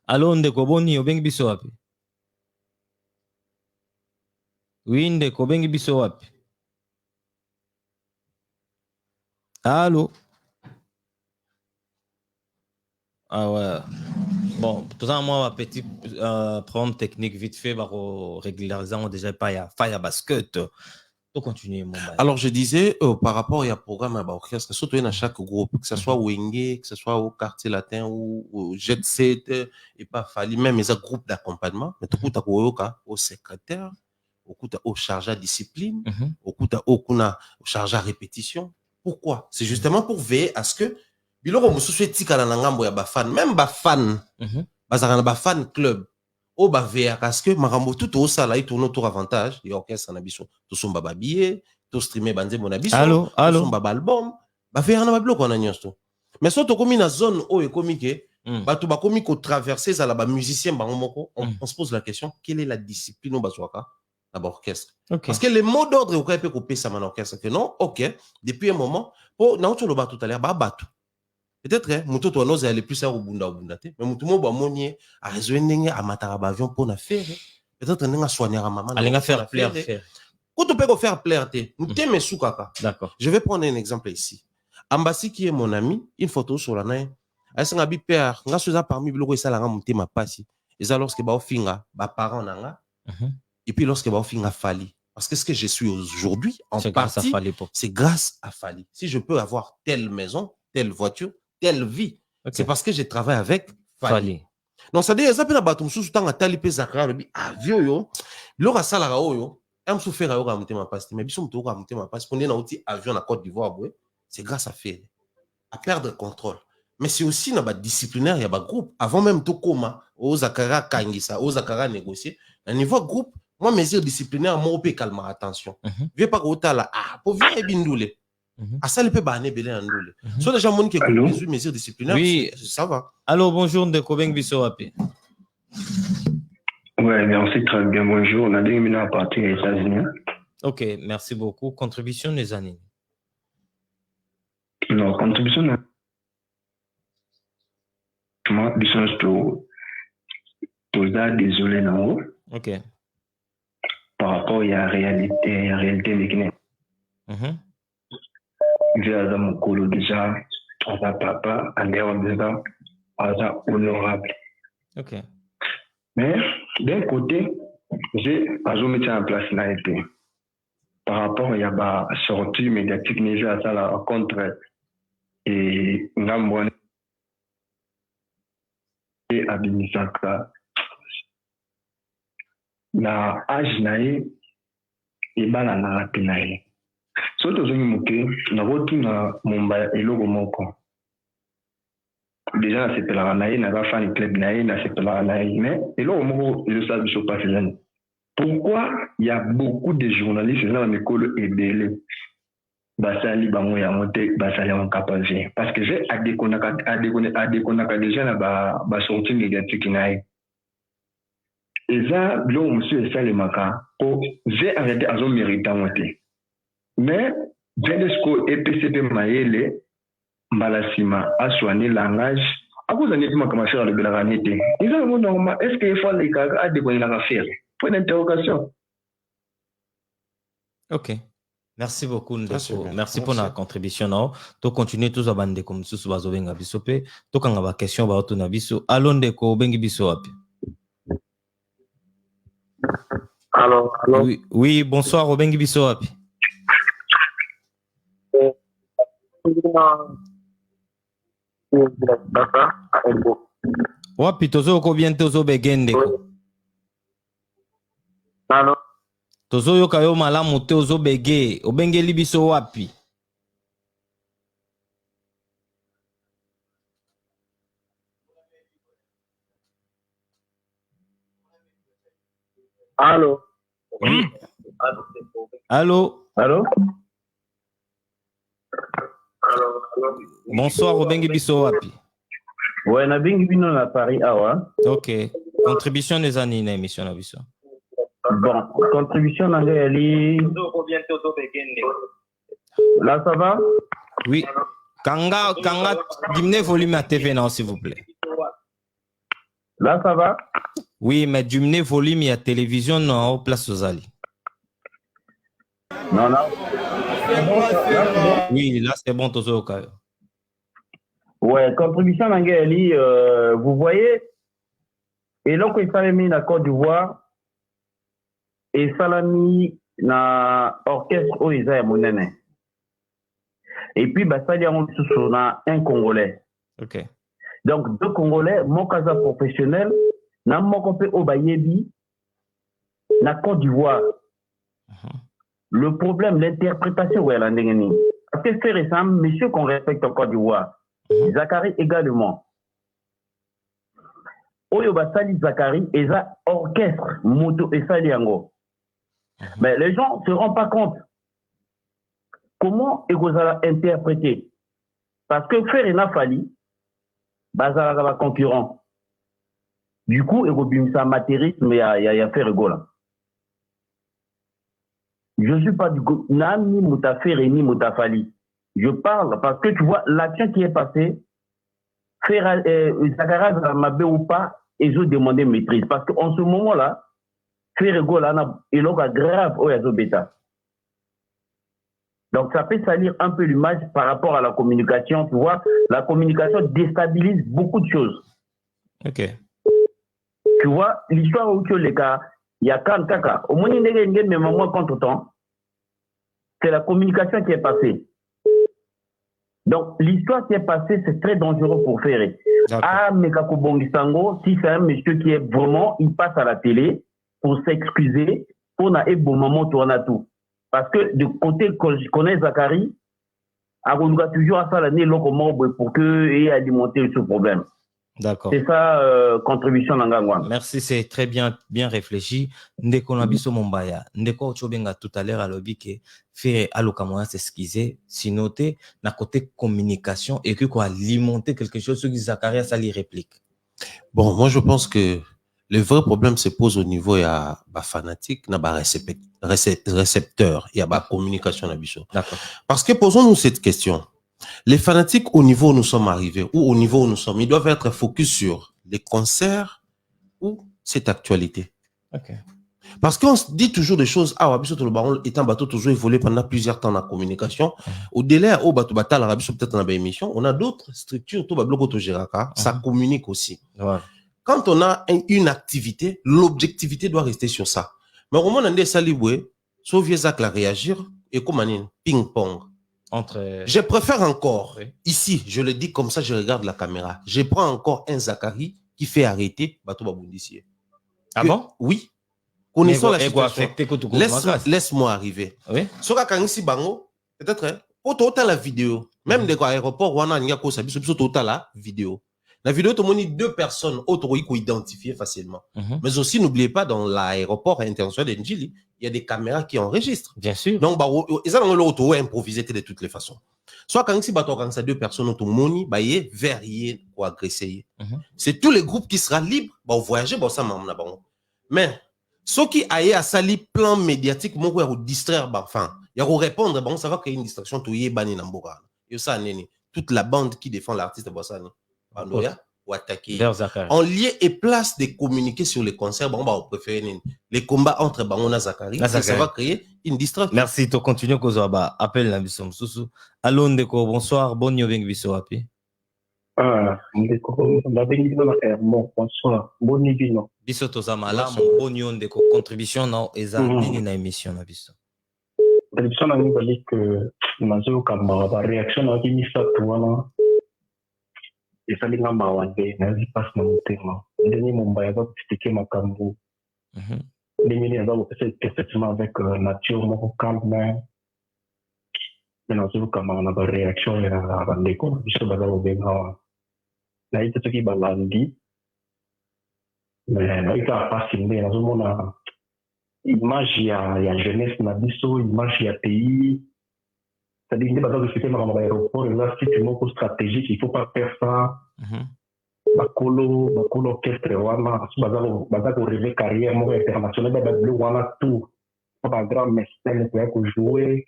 A: Allô ndeko boni obengi biso wapi? Oui ndeko obengi biso wapi? Allô? Ah ouais. Bon, tout ça, moi, un petit problème technique vite fait, régularisant déjà pas il y a Fire Basket. Pour continuer, mon bail.
B: Alors, je disais, par rapport à programme à orchestre, surtout dans chaque groupe, que ce soit Wenge, que ce soit au quartier latin ou au Jet Set, et pas Fali, même les groupes d'accompagnement, mais tout le monde au secrétaire, au chargé à discipline, au chargé à répétition. Pourquoi? C'est justement pour veiller à ce que biloko mususu etikala na ngambo ya bafan même bafan bazaka na bafan club o baveya parce que makambo tout osala itourne autour avantage ya orchestre na biso tosomba babillet to streamer banzembo na biso tosomba baalbum baveya na babiloko na nyonso mais so tokomi na zone oyo ekomi ke bato bakomi kotraverse ezala bamusicien bango moko on se pose la question quelle est la discipline oyo bazwaka na baorchestre parce que le mot d'ordre okoki mpe kopesama na orchestre que non ok depuis un moment po nauti oloba tout à l'heure babato peut-être muto to noza aller plus au bunda te mais muto mo ba monier a réseau ndenge amataka ba avion pour na faire peut-être ndenge soigner maman
A: alinga faire plaire
B: quand tu peux faire plaire te muté me soukaka
A: d'accord
B: je vais prendre un exemple ici Ambassi qui est mon ami une photo sur la nain asinga bi père nga soza parmi biloko esala nga mutema pasi eza lorsque ba ofinga ba parents nanga et puis lorsque ba ofinga fali Parce que ce que je suis aujourd'hui, en
A: C'est
B: partie, c'est grâce à Fally. Si je peux avoir telle maison, telle voiture, telle vie, c'est parce que je travaille avec Fally. Non, ça dit, ça peut être sous temps à talipé zakra, le avion yo, l'ora salara yo, aime souffrir à yora monter ma passe, mais bisou m'to yora monter ma passe, qu'on est dans outil avion à Côte d'Ivoire, c'est grâce à faire, à perdre le contrôle. Mais c'est aussi dans le disciplinaire, il y a un groupe. Avant même tout coma, aux Zakara Kangisa, aux Zakara négocier, à niveau groupe, moi, mesures disciplinaires, moi, on peut calmer, attention. Viens pas au là, pour venir et bindoule. À ça, il peut baner belé en doule. Soit déjà, mon qui écoute les mesures disciplinaires,
A: oui,
B: ça va.
A: Allô, bonjour, de Kobeng Bissoapé.
F: Ouais, merci très bien. Bonjour. On a 2 minutes à partir des États-Unis.
A: Ok, merci beaucoup. Contribution des années.
F: Non, contribution. Moi, désolé, non.
A: Ok.
F: Par rapport à la réalité de Guinée. J'ai mon colo déjà, à sa papa, à l'air déjà, à sa honorable.
A: Ok.
F: Mais d'un côté, j'ai mis en place la été. Par rapport à la sortie médiatique, j'ai à la rencontre et Ngambouane et Abimisaka. Na âge nae et bala na rapinae. Soto zongi muke na rotu na mumba eloko moko. Déjà na sepela nae na va fan club nae na sepela nae mais eloko moko je sais biso pas faisant. Pourquoi il y a beaucoup de journalistes dans l'école et belé basali bango ya monte basali en capacité parce que j'ai à déconnaître déjà na ba sortie médiatique nae. Et ça, monsieur Salemaka, j'ai arrêté à son méritant. Mais, Venesco et PCP Maële, Mbalasima, a soigné le langage. À cause d'un événement comme ça, le Bélaranité. Ils ont normal. Est-ce qu'il faut les cas à déconner la affaire? Point d'interrogation.
A: Ok. Merci beaucoup, Ndeko. Merci pour la contribution. Tu continues tous à bander comme sous Bazovenga Bisope. Tu as une question à ton avis. Allô, Ndeko, Bengi Bisope.
G: Allô.
A: Oui, bonsoir, Obengi Bisoapi. Wapi tozo ko bien tozo begende ko.
G: Allô.
A: Tozo yo kayo malamu tozo bege, obengeli biso wapi?
G: Allô.
A: Oui. Allô. Bonsoir, Obengi biso wapi?
G: Ouais, na bengi bino na Paris awa.
A: Ok. Contribution des années na émission na biso.
G: Bon, contribution na ngali. Là ça va?
A: Oui. Kanga diminuez volume à TV non s'il vous plaît.
G: Là ça va?
A: Oui, mais diminuez volume à télévision non place aux ali.
G: Non.
A: Oui, là c'est bon tozo kayo.
G: Ouais, contribution na ngali vous voyez et là que ça mis na Côte d'Ivoire et salami na orchestre oiza ya monene. Et puis basali on sous na un Congolais.
A: OK.
G: Donc deux Congolais, mon casa professionnel, na moko pe obayebi na Côte d'Ivoire. Le problème l'interprétation ouais la ndengeni. Parce que c'est récent, monsieur qu'on respecte en Côte d'Ivoire. Zakari également. Oyo basali Zakari et ça orchestre moto et saliango. Mais les gens ne se rendent pas compte comment ils vont interpréter. Parce que faire une Fally, bazala va concurrent. Du coup, il y a un matérisme et il y a fait rigola. Je ne suis pas du coup, ni Moutafé ni Moutafali. Je parle parce que tu vois, l'action qui est passée, faire Zakara Mabé ou pas, ils ont demandé maîtrise. Parce qu'en ce moment-là, faire rigola, il a grave au yazo bêta. Donc, ça peut salir un peu l'image par rapport à la communication. Tu vois, la communication déstabilise beaucoup de choses.
A: OK.
G: Tu vois, l'histoire où tu les cas, Il y a quand kaka. Au moins, il y a mais moi contre temps. C'est la communication qui est passée. Donc, l'histoire qui est passée, c'est très dangereux pour Ferré. Ah, mais Kako Bongisango, si c'est un monsieur qui est vraiment, il passe à la télé pour s'excuser, pour un bon moment tourner tout. Parce que du côté que je connais Zachary, on a toujours à ça l'année pour que ait alimenter ce problème.
A: D'accord.
G: C'est ça, contribution d'Angangwan.
A: Merci, c'est très bien réfléchi. Ndeko Nabiso Mombaya, Ndeko Chobenga tout à l'heure à l'objet que fait Alokamoya s'excuser, si noter, na côté communication et que quoi alimenter quelque chose, ce qui Zacharias ça lui réplique.
B: Bon, moi je pense que le vrai problème se pose au niveau ya ba fanatique, na ba récepteur, ya ba communication Nabiso.
A: D'accord.
B: Parce que posons-nous cette question. Les fanatiques, au niveau où nous sommes arrivés, ou au niveau où nous sommes, ils doivent être focus sur les concerts ou cette actualité.
A: Okay.
B: Parce qu'on se dit toujours des choses. Ah, le baron est un bateau toujours évolué pendant plusieurs temps dans la communication. Au délai, au bateau batal, peut-être dans la émission, on a d'autres structures, tout bloc autogéraka, ça communique aussi.
A: Ouais.
B: Quand on a une activité, l'objectivité doit rester sur ça. Mais au moment où on a saliboué, sauf Zach la réagir, et comme un ping-pong. Je préfère encore, ici, je le dis comme ça, je regarde la caméra, je prends encore un Zachary qui fait arrêter Bateau Babundissier.
A: Ah bon?
B: Oui. Connaissons la situation. Laisse-moi arriver.
A: Oui.
B: Soka Kangisi Bango, peut-être, autant la vidéo, même de l'aéroport, on a la vidéo. La vidéo, tout le monde, deux personnes, autres, il faut identifier facilement. Mais aussi, n'oubliez pas, dans l'aéroport international d'Enjili, il y a des caméras qui enregistrent.
A: Bien sûr.
B: Donc, ils ont l'auto improvisé de toutes les façons. Soit quand il deux personnes, auto moni, verrier ou agressé. C'est tous les groupes qui seront libres, voyager, ça m'a mais, ceux qui aillent à sali plan médiatique, moi, ou distraire, enfin, il y a répondre, ça va créer une distraction, tout y est banni n'amboura. Et ça, toute la bande qui défend l'artiste, ça, ou attaquer. En lieu et place de communiquer sur les concerts, on va préférer les combats entre Bango et Zachary. Ça va créer une distraction.
A: Merci, tu continues Kozoaba. Appelle la Bissom Soussou. Allô, Ndeko, bonsoir. Bonne nuit, Bisso Api.
E: Ndeko, bonsoir. Bonne nuit, non.
A: Bisso Tozama, là, bonne nuit, Ndeko. Contribution, non, et ça, nini na émission, na Bisso.
E: Contribution, na nini, que, Mazo, Kamba, réaction, na qui ça, toi, et ça, les gars, n'a pas de montement. Denis Mumbai va expliquer ma cambo. Denis va effectivement avec nature, mon calme. Mais dans ce cas, on a une réaction et on a des comptes. Je suis basé au Bénin. Là, il y a ce qui va lundi. Mais il n'y a pas signé. Dans ce moment, image, il y a jeunesse, il y a biso, image, il y a pays. C'est-à-dire qu'il y a des choses qui sont dans l'aéroport, et là, si tu manques stratégique, il ne faut pas faire ça. Bakolo orchestre, Bazako rêver carrière, moi, internationale, Bablo, Wana, tout. Pas grand mestin, pour jouer.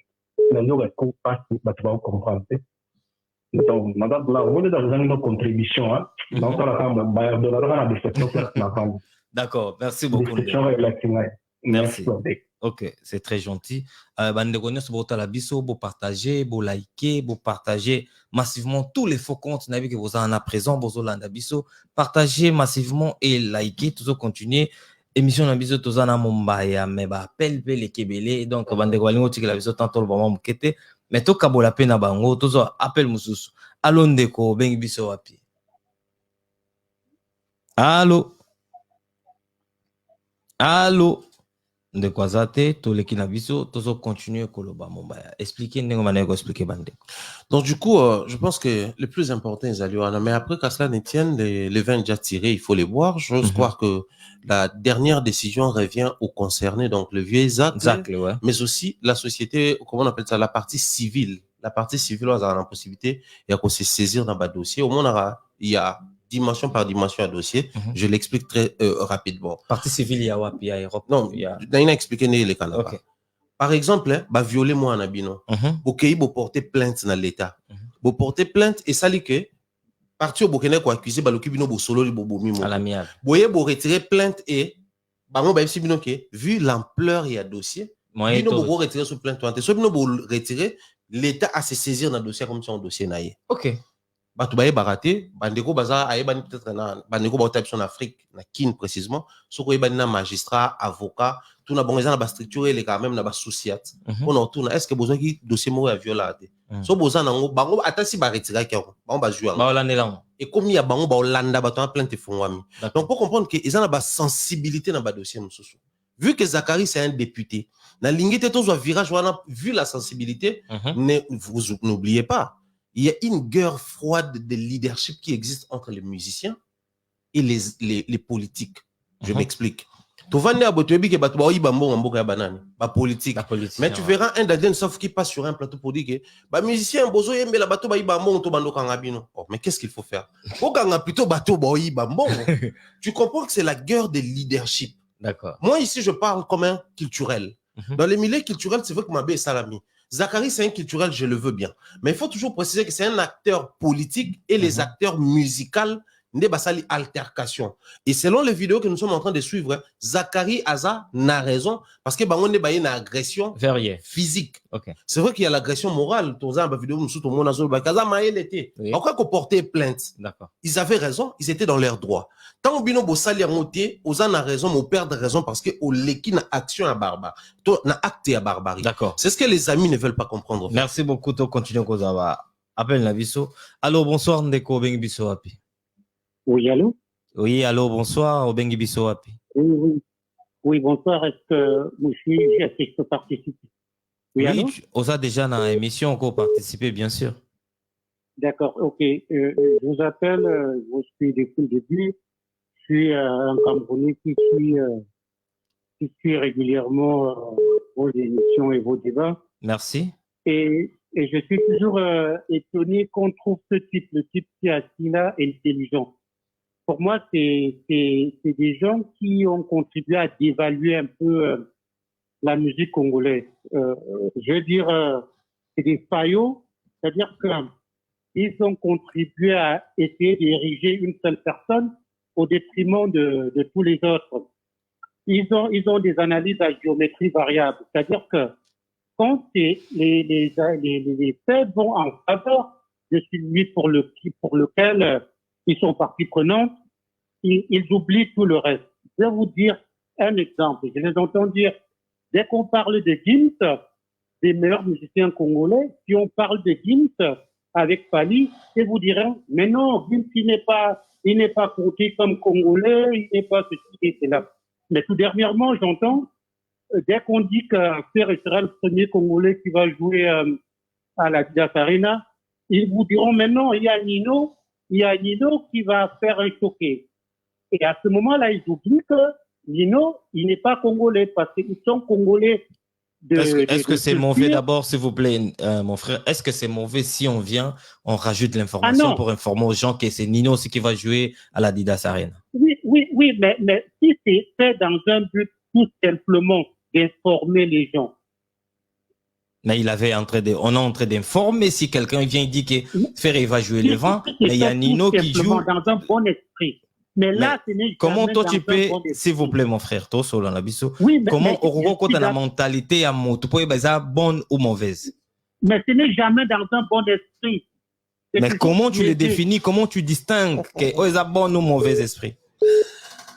E: Les gens qui passent, tu vas comprendre. Donc, madame, là, on est dans une contribution. Donc, on a la déception.
A: D'accord, merci beaucoup. Merci. Ok, c'est très gentil. Vous partagez, vous likez, vous partagez massivement tous les faux comptes que vous en avez présent. Partagez massivement et likez, toujours continuer. Émission Nabiso Tozana Mombaya, mais appel les Kébélé. Donc, Bandegwalingo Tigla Biso Tanto le Bama Mukete. Mais tout Kabola Pena Bango, toujours appel Moussous. Allô Ndeko, Beng Biso Wapi. Allô. Allô. De quoi ça tout le qui n'a vu ça, continuer Koloba Mombaya. Expliquez, expliquer Bandeko.
B: Donc, du coup, je pense que le plus important, c'est Aliouana. Mais après, qu'à cela ne tienne, les vins déjà tirés, il faut les boire. J'ose croire que la dernière décision revient aux concernés, donc le vieux Zacle,
A: ouais.
B: Mais aussi la société, comment on appelle ça, la partie civile. La partie civile, on a la possibilité, il y a qu'on se saisir dans le dossier. Au moins, il y a dimension par dimension à dossier. Je l'explique très rapidement.
A: Partie civile, il y a WAP, il y a Europe.
B: Non, il y a expliqué les Canada. Okay. Par exemple, violer moi en abino. Vous porter plainte dans l'État. Vous porter plainte et ça dit que parti au Burkina quoi accuser balokibino bo solo bo mimo.
A: À l'amiable.
B: Vous retirer plainte et vu l'ampleur il y a dossier, vous retirer sous plainte. Soit vous retirer, l'État a se saisir dans le dossier comme si on dossier naïe.
A: OK.
B: bato baye baraté bandeko baza ayebani peut-être na bandeko ba en Afrique na Kin précisément soko yebani na magistrat avocat tout na bon na ba structure les quand même na ba souciat on retourne est-ce que besoin qui dossier mo ya violate so besoin nango bango atasi ba retirer kiako bango ba jouer
A: ba olandelango
B: et comme il y a bango ba olanda bato en plainte fongwami donc pour comprendre que ils ont ba sensibilité na ba dossier mususu vu que Zachary c'est un député na lingité tous un virage wana vu la sensibilité vous n'oubliez pas il y a une guerre froide de leadership qui existe entre les musiciens et les politiques. Je m'explique. Tu vas dire que politique. Mais tu verras un d'Aden sauf qui passe sur un plateau pour dire que musicien mais qu'est-ce qu'il faut faire? Tu comprends que c'est la guerre de leadership.
A: D'accord.
B: Moi ici je parle comme un culturel. Dans les milieux culturels, c'est vrai que Mabé est Salami. Zachary, c'est un culturel, je le veux bien. Mais il faut toujours préciser que c'est un acteur politique et les acteurs musicaux n'est pas sali altercation. Et selon les vidéos que nous sommes en train de suivre, Zachary Aza n'a raison parce que on est une agression physique.
A: Okay.
B: C'est vrai qu'il y a l'agression morale. Pourquoi qu'on portait plainte? Ils avaient raison, ils étaient dans leurs droits. Tant que vous sali à monter, vous avez raison, vous perdez raison parce que vous l'équipe n'a action à barbare, n'a acte à barbarie.
A: D'accord.
B: C'est ce que les amis ne veulent pas comprendre.
A: Merci beaucoup. To continue Kozawa. Appelle la biso. Allô, bonsoir Ndeko Bengi Biso Api.
H: Oui, allô?
A: Oui, allô, bonsoir, Obengi Biso Api.
H: Oui, bonsoir, est-ce que je peux participer?
A: Oui, on a déjà dans l'émission qu'on participe, bien sûr.
H: D'accord, ok. Je vous appelle, je suis depuis le début. Je suis un Camerounais qui suit régulièrement vos émissions et vos débats.
A: Merci.
H: Et je suis toujours étonné qu'on trouve le type qui est assis là, intelligent. Pour moi, c'est des gens qui ont contribué à dévaluer un peu la musique congolaise. Je veux dire, c'est des faillots, c'est-à-dire qu'ils ont contribué à essayer d'ériger une seule personne au détriment de tous les autres. Ils ont des analyses à géométrie variable, c'est-à-dire que quand les faits vont en faveur de celui pour lequel ils sont partie prenante, ils oublient tout le reste. Je vais vous dire un exemple. Je les entends dire, dès qu'on parle de Gims, des meilleurs musiciens congolais, si on parle de Gims avec Fali, ils vous diront, mais non, Gims, il n'est pas compté comme congolais, il n'est pas ceci et cela. Mais tout dernièrement, j'entends, dès qu'on dit que Fer sera le premier congolais qui va jouer à la Didas Arena, ils vous diront, mais non, il y a Nino qui va faire un choqué. Et à ce moment-là, ils oublient que Nino, il n'est pas congolais parce qu'ils sont congolais.
A: Est-ce que c'est mauvais d'abord, s'il vous plaît, mon frère? Est-ce que c'est mauvais si on vient, on rajoute l'information pour informer aux gens que c'est Nino aussi qui va jouer à la Didas Arena?
H: Oui, mais si c'est fait dans un but tout simplement d'informer les gens.
A: Mais on est en train d'informer si quelqu'un vient et dit que Ferré va jouer le vent, mais il y a Nino qui joue.
H: Dans un bon esprit. Mais là, ce n'est
A: comment toi tu peux, s'il vous plaît, mon frère, toi, Solon Labisso, comment on rencontre la mentalité à mon, tu peux dire bonne ou mauvaise?
H: Mais ce n'est jamais dans un bon esprit.
A: Mais comment tu le définis, comment tu distingues que est bon ou mauvais esprit?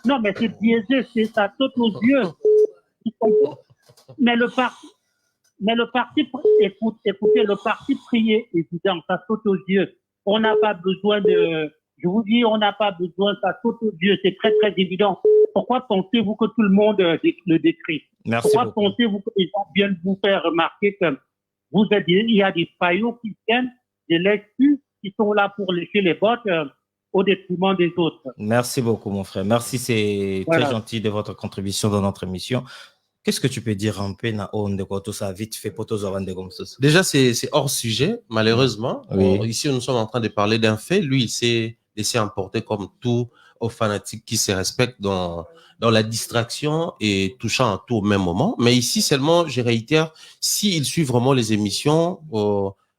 H: Non, mais c'est biaisé, ça saute aux yeux. Mais le parti, écoutez, le parti prié, évidemment, ça saute aux yeux. On n'a pas besoin je vous dis, on n'a pas besoin, ça saute aux yeux, c'est très, très évident. Pourquoi pensez-vous que tout le monde le décrit?
A: Merci.
H: Pourquoi pensez-vous qu'ils viennent vous faire remarquer que il y a des faillots qui viennent, des lectures qui sont là pour lécher les bottes au détriment des autres.
A: Merci beaucoup, mon frère. Merci, c'est très gentil de votre contribution dans notre émission. Qu'est-ce que tu peux dire un peu de tout ça vite fait pour tous comme ça?
B: Déjà, c'est hors sujet, malheureusement.
A: Oui.
B: Ici, nous sommes en train de parler d'un fait. Lui, il s'est laissé emporter comme tout aux fanatiques qui se respectent dans la distraction et touchant à tout au même moment. Mais ici, seulement, je réitère, s'il suit vraiment les émissions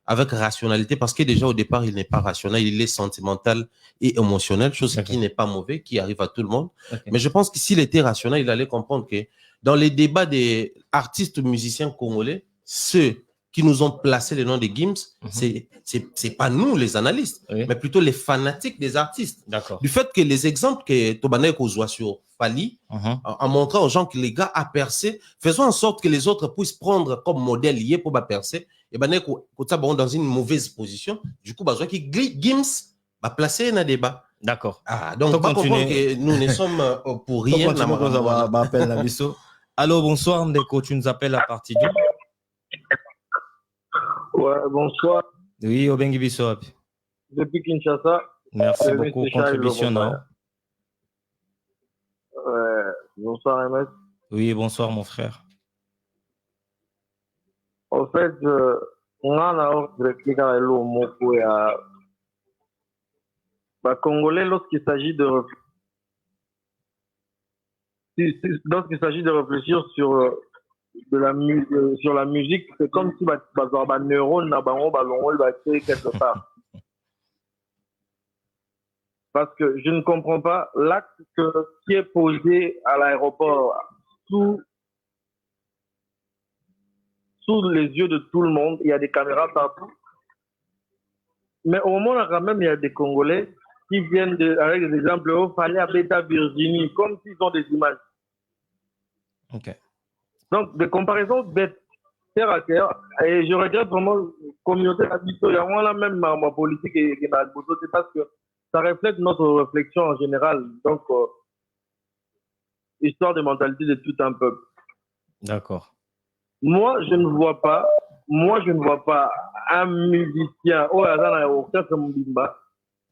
B: avec rationalité, parce que déjà au départ, il n'est pas rationnel, il est sentimental et émotionnel, chose qui n'est pas mauvais, qui arrive à tout le monde. Mais je pense que s'il était rationnel, il allait comprendre que dans les débats des artistes musiciens congolais, ceux qui nous ont placé le nom de Gims, c'est pas nous les analystes, mais plutôt les fanatiques des artistes.
A: D'accord.
B: Du fait que les exemples que Tobanek a sur Fali, en montrant aux gens que les gars a percé, faisons en sorte que les autres puissent prendre comme modèle lié pour percer, et ben dans une mauvaise position. Du coup, Gims va placer un débat.
A: D'accord.
B: Donc, pas comprendre que nous ne sommes pour rien.
A: Allô, bonsoir, Ndeko, tu nous appelles à partir d'où?
I: Ouais, bonsoir.
A: Oui, Obengi Bisso.
I: Depuis Kinshasa.
A: Merci beaucoup. Contribution, non?
I: Bonsoir, MS.
A: Oui, bonsoir, mon frère.
I: En fait, on a répliqué à l'Omoko et à Congolais lorsqu'il s'agit de réfléchir sur la musique, c'est comme si un neurone va créer quelque part. Parce que je ne comprends pas l'acte qui est posé à l'aéroport sous les yeux de tout le monde. Il y a des caméras partout. Mais au moment où quand même, il y a des Congolais qui viennent avec des exemples, il fallait à Beta Virginie, comme s'ils ont des images.
A: Ok.
I: Donc, des comparaisons bêtes, terre à terre, et je regrette vraiment communauté d'habitants, il y a là même ma politique et ma photo, c'est parce que ça reflète notre réflexion en général. Donc, histoire de mentalité de tout un peuple.
A: D'accord.
I: Moi, je ne vois pas un musicien, orchestre Mbimba,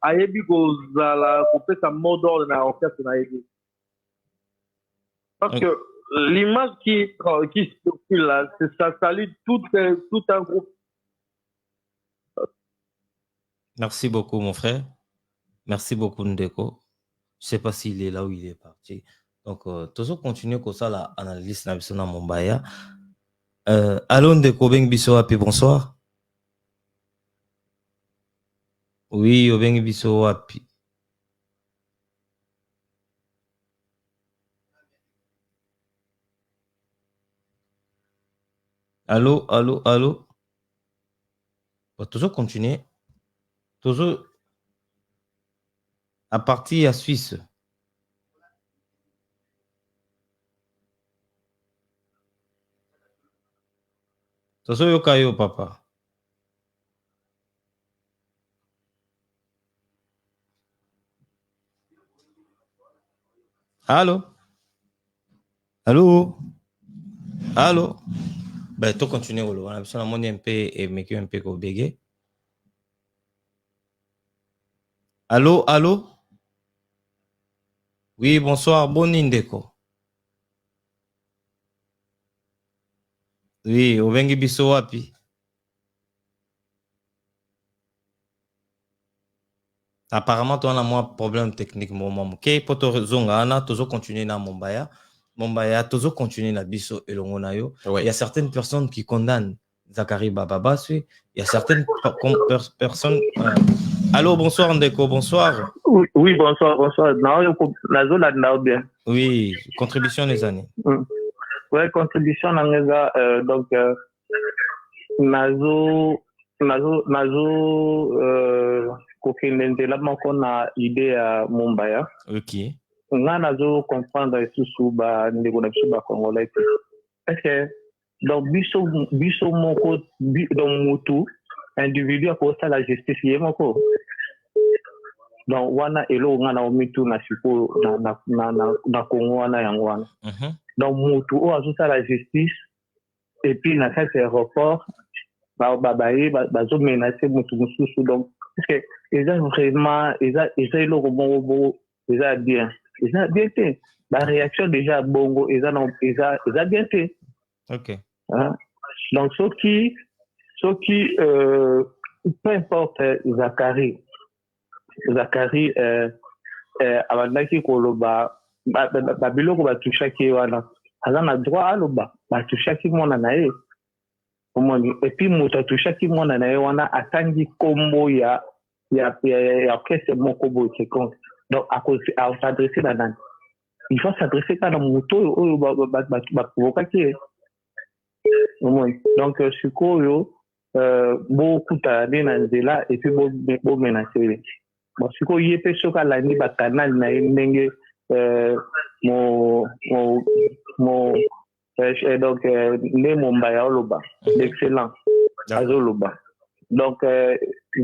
I: ayebi kozala, couper sa mot d'ordre dans l'orchestre naïbi. Parce que l'image qui circule là, ça salue tout un groupe.
A: Merci beaucoup, mon frère. Merci beaucoup, Ndeko. Je ne sais pas s'il est là ou il est parti. Donc, toujours continuer comme ça, l'analyse na Mombaya. Allô, Ndeko, Beng Bisso Api, bonsoir. Oui, Beng Bisso Api. Allô. On va toujours continuer. Toujours à partir à Suisse. Toujours yokayo, papa. Allô. Ben, tu continues, on a besoin de un peu et make un peu bégué. Allô. Oui, bonsoir, bon Ndeko. Oui, Obengi Bisso Api. Apparemment, tu as un problème technique, mon maman. Ok, pour te zonga, on a toujours continué dans Mombaya. Mombaya, toujours continué dans Bisso et Longonayo. Il y a certaines personnes qui condamnent Zachary Bababa. Il y a certaines personnes. Allô, bonsoir Ndeko, bonsoir.
I: Oui, bonsoir.
A: Oui, contribution des années.
I: Oui, contribution donc Nazo kokende là qu'on a idée à Mombaya.
A: Ok.
I: On a nazo comprendre sous ba ndeko na biso ba congolais. Est-ce que donc biso moko donc mutu individu pour ça la justice yé moko. Donc wana elo ngana omitu na siko na Congo wana yango wana. Donc mutu o azo ça la justice et puis na cet aéroport bazo menacer mutu mususu donc parce que ils ont vraiment ils ont bien fait la réaction déjà bongo ils ont bien fait.
A: Ok.
I: Hein? Donc ceux qui peu importe Zachary abandaki koloba biloko batushaki wana aza na droit aloba batushaki mwana na ye et puis moto atushaki mwana na ye wana atangi kombo ya orchestre moko boye quelconque donc à s'adresser na nani il faut s'adresser kana moto oyo baprovokaki ye Donc, Suko, beaucoup d'années dans là et puis beaucoup menacé. Bon, Suko, il y a des choses à l'année, bah, canal, donc, les Mombaya Oloba, l'excellent, Azoloba. Donc,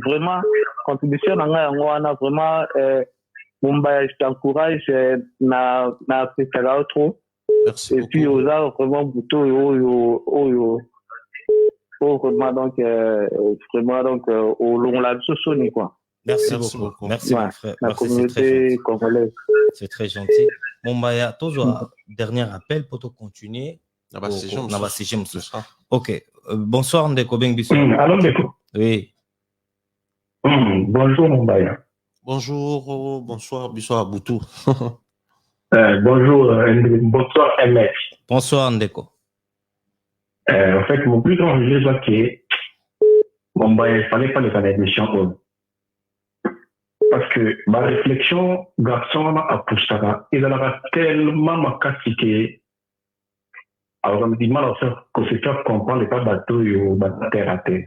I: vraiment, contribution dans a vraiment, Mombaya, je t'encourage, na fait ça trop.
B: Merci.
I: Et beaucoup. Puis, aux a vraiment beaucoup, vraiment, donc, au long la Sosoni, quoi.
A: Merci beaucoup. Merci, mon frère.
I: La communauté congolaise.
A: C'est très gentil. Mombaya, toujours dernier appel pour te continuer. Ok. Bonsoir, Ndeko Bengbiso.
J: Allô, Ndeko.
A: Oui.
J: Bonjour, Mombaya.
B: Bonjour, bonsoir, bonsoir, Boutou.
J: Bonjour, bonsoir, MS.
A: Bonsoir, Ndeko.
J: En fait, mon plus grand regret, c'est que Mombaya, il ne fallait pas les faire émission. Parce que ma réflexion, garçon, a poussé, il a tellement ma capacité. Alors, on me dit mal à faire que c'est faire comprendre les pas bateau ou bateau terre à terre.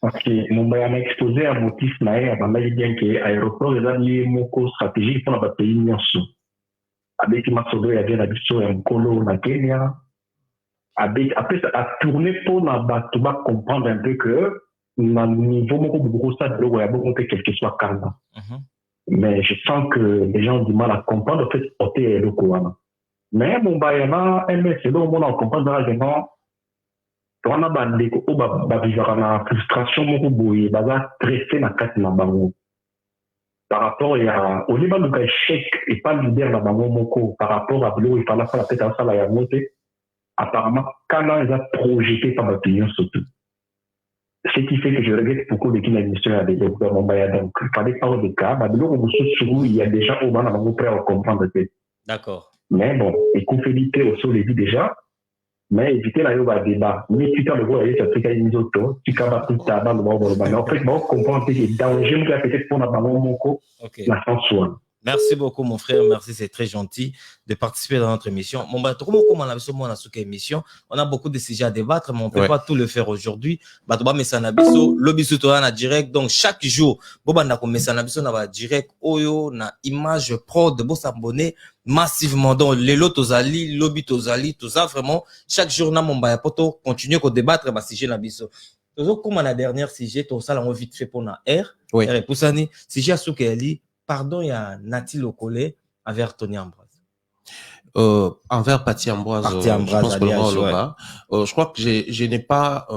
J: Parce que Mombaya m'a exposé un motif naïf, à ma bien que l'aéroport est un stratégique pour la pays Nyonso. Avec Matsodo, il y avait la mission en Kolo, na Kenya. Après, ça a tourné pour la bateau, comprendre un peu que dans le niveau beaucoup ça de l'eau, il y a beaucoup de quelque soit calme. Mais je sens que les gens ont du mal à comprendre le fait de porter le Kouana. Mais Mombaya, c'est là où on comprend dans la gens. On a bandé ko ba frustration moko boye baza stressé na kati na bango par rapport à au liba luka échec et pas leader na bango moko par rapport à bleu il fallait faire la tête à ça la monter apparemment quand ils a projeté par l'opinion surtout ce qui fait que je regrette beaucoup de qui la mission a des Mombaya donc il fallait parler de cas bleu au sur il y a déjà au bana bango prêt à comprendre peut-être.
A: D'accord.
J: Mais bon écoufélité au sol dit déjà. Mais éviter la yoga débat. Mais tu t'as le voix, ça fait qu'il y a une autre, tu vas tout tabac, le bon, mais en fait, on comprend que les dangers, peut-être pour la maman, mon co, la François.
A: Merci beaucoup, mon frère. Merci, c'est très gentil de participer dans notre émission. Mon bateau, comme on a vu sur mon émission, on a beaucoup de sujets à débattre, mais on ne peut pas tout le faire aujourd'hui. Bateau, mais ça n'a pas l'obiso, en direct. Donc, chaque jour, boba na comme ça n'a pas direct, oyo, na image pro de beaux s'abonner massivement. Donc, les lots tozali, lobby tozali, tout ça, vraiment, chaque jour, na mon bateau, continue qu'on débattre, bah, sujet na biso. Toujours, comme la dernière sujet, tout ça, on vite fait pour na R. Oui. R, pour ça, sujet à ce qu'elle dit. Pardon, il y a Nati Lokole envers Tony Ambroise.
B: Envers Pati Ambroise, je crois que je n'ai pas,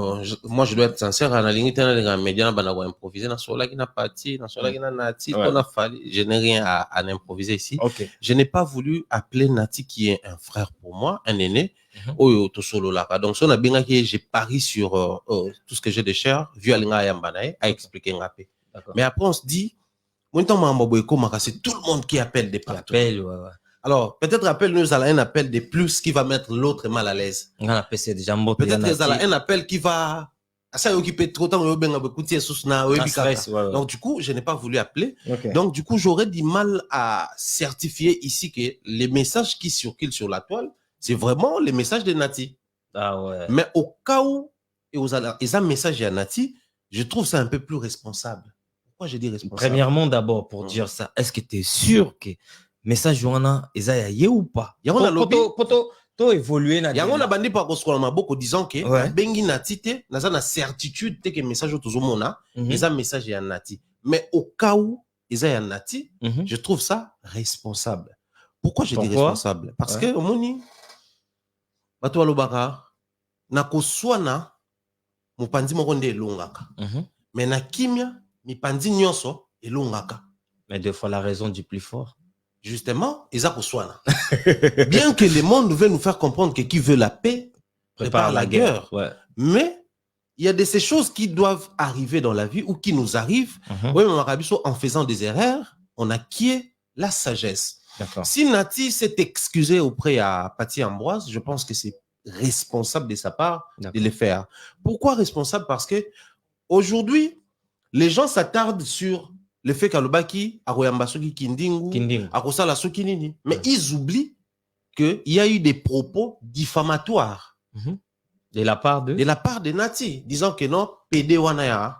B: moi je dois être sincère, à la limite, dans les médias, on a improvisé, dans ce qui n'a Pati, dans ce qui n'a Nati, on a fallu, je n'ai rien à improviser ici.
A: Okay.
B: Je n'ai pas voulu appeler Nati qui est un frère pour moi, un aîné, donc si on a bien que j'ai pari sur tout ce que j'ai de cher, vu Alinga Yambanae, à expliquer un rappel. Mais après on se dit, c'est tout le monde qui appelle des partout. Alors, peut-être appelle-nous à un appel de plus qui va mettre l'autre mal à l'aise. Peut-être un appel qui va ça occuper trop de temps. Donc, du coup, je n'ai pas voulu appeler. Donc, du coup, j'aurais du mal à certifier ici que les messages qui circulent sur la toile, c'est vraiment les messages de Nati. Mais au cas où, ils ont un message de Nati, je trouve ça un peu plus responsable. Pourquoi je dis responsable?
A: Premièrement, d'abord, pour dire ça, est-ce que tu es sûr que message Joana est aillé ou pas?
B: Il y a un lobby.
A: To évoluer na.
B: Il y a un bandi par contre beaucoup disant que bengi Nati te, na na certitude que message tout mona, ils ont message ya Nati. Mais au cas où ils ont Nati, je trouve ça responsable. Pourquoi je dis responsable? Parce que moni bato alobaka na koswana mupandi moko nde elongaka. Mais na kimia mipandi nyonso elongaka.
A: Mais deux fois la raison du plus fort.
B: Justement, ils ont bien que le monde veut nous faire comprendre que qui veut la paix prépare la guerre. Mais il y a de ces choses qui doivent arriver dans la vie ou qui nous arrivent. Oui, en faisant des erreurs, on acquiert la sagesse. Si Nati s'est excusé auprès à Pati Ambroise, je pense que c'est responsable de sa part de le faire. Pourquoi responsable? Parce que aujourd'hui, les gens s'attardent sur le fait qu'Alobaki, Aroyambasoki Kindingu, Akosala Sokinini. Mais ils oublient qu'il y a eu des propos diffamatoires
A: De la part
B: de Nati, disant que non, PD Wanaya.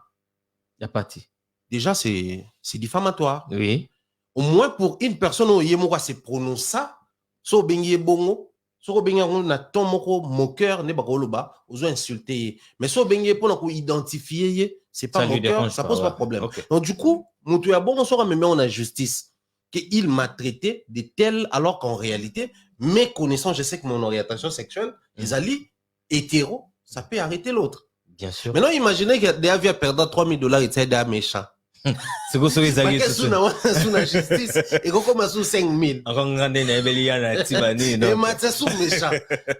A: Il y a parti.
B: Déjà, c'est diffamatoire.
A: Oui.
B: Au moins pour une personne où il se prononce ça, so bengi bongo, so bengi na ton moko moqueur ne bakoloba, ozo insulter. Mais so bengi pour na identifier, c'est pas moqueur, ça pose pas de problème. Okay. Donc du coup, mutu ya bongo so même on a justice que il m'a traité de tel alors qu'en réalité, mes connaissances, je sais que mon orientation sexuelle, les alliés hétéro, ça peut arrêter l'autre.
A: Bien sûr.
B: Maintenant, imaginez qu'il y a des perdant $3,000 et c'est des méchants.
A: C'est quoi ça les alliés?
B: Sous la justice et qu'on a sous 5,000. Et matza sous méchant.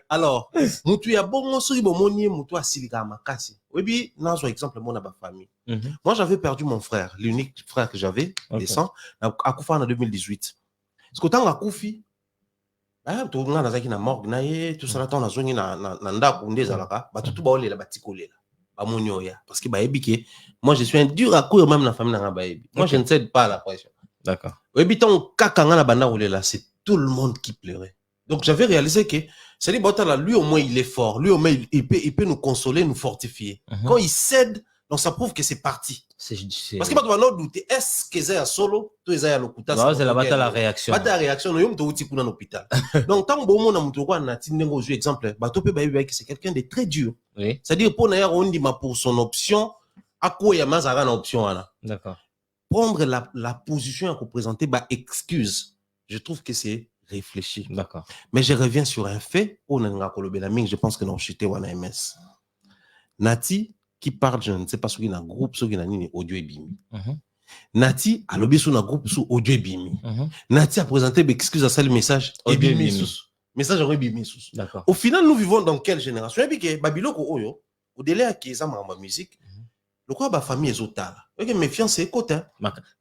B: Alors, mutu ya bon so ibo monier mutu asilika makasi. Oui bi, dans un exemple mon ba famille. Moi j'avais perdu mon frère, l'unique frère que j'avais, descend à Koufa en 2018. Parce que tant à Koufi ah to nga nazaki na morgue na ye tout ça là on a zongi na ndako ndezalaka ba tout ba olela ba tikolela. Parce que moi je suis un dur à courir même la famille dans moi je ne cède pas à la pression.
A: D'accord.
B: C'est tout le monde qui pleurait. Donc j'avais réalisé que c'est lui au moins il est fort, lui au moins il peut nous consoler, nous fortifier. Quand il cède, donc ça prouve que c'est parti. Parce que maintenant on doute est-ce que c'est solo, tout est à l'hôpital.
A: C'est la bataille la réaction.
B: Bataille la réaction, nous sommes tous dans l'hôpital. Donc tant que bon monde a mutu kwa na tindengo jeu exemple, bato pe bayi que c'est quelqu'un de très dur.
A: Oui.
B: C'est-à-dire pour naïa on dit ma pour son option, à quoi il y a mazara na option là.
A: D'accord.
B: Prendre la position à représenter bah excuse. Je trouve que c'est réfléchi.
A: D'accord.
B: Mais je reviens sur un fait, on a kolobela ming, je pense que non chuté wana MS. Nati qui parle, je ne sais pas ce qu'il y a un groupe, ce qu'il y a un audio et bimi. Nati a lobby sur un groupe sous audio et bimi. Nati a présenté excuse à ça le message et bimi sous. Message aurait bimi sous.
A: D'accord.
B: Au final, nous vivons dans quelle génération? Et puis que Babiloko Oyo, au délai à qui ça m'a musique, le quoi ba famille est otale. Ok, méfiance c'est côté.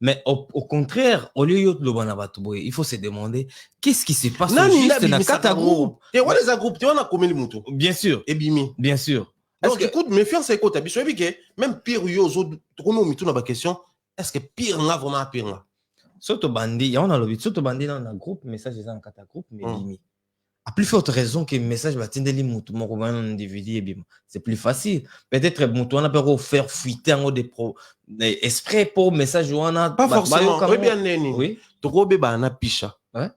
A: Mais au contraire, au lieu de le il faut se demander qu'est-ce qui se passe juste dans quatre groupes.
B: Et on les a groupes, tu as combien de moutons?
A: Bien sûr.
B: Et bimi.
A: Bien sûr.
B: Donc écoute, méfiance c'est côté. Puis que même pire yo zo tourno mitou na ba question, est-ce que pire nga vraiment pire nga?
A: Surtout bandi, il y a on a le surtout bandi dans un groupe, message dans quatre groupes mais bimi. À plus forte raison que le message va tendre les moutons, mon individu et bim. C'est plus facile. Peut-être moutons on a pas faire fuiter en des exprès pour message on a
B: pas forcément. Oui bien neni.
A: Oui.
B: Toko beba na picha.
A: Ouais.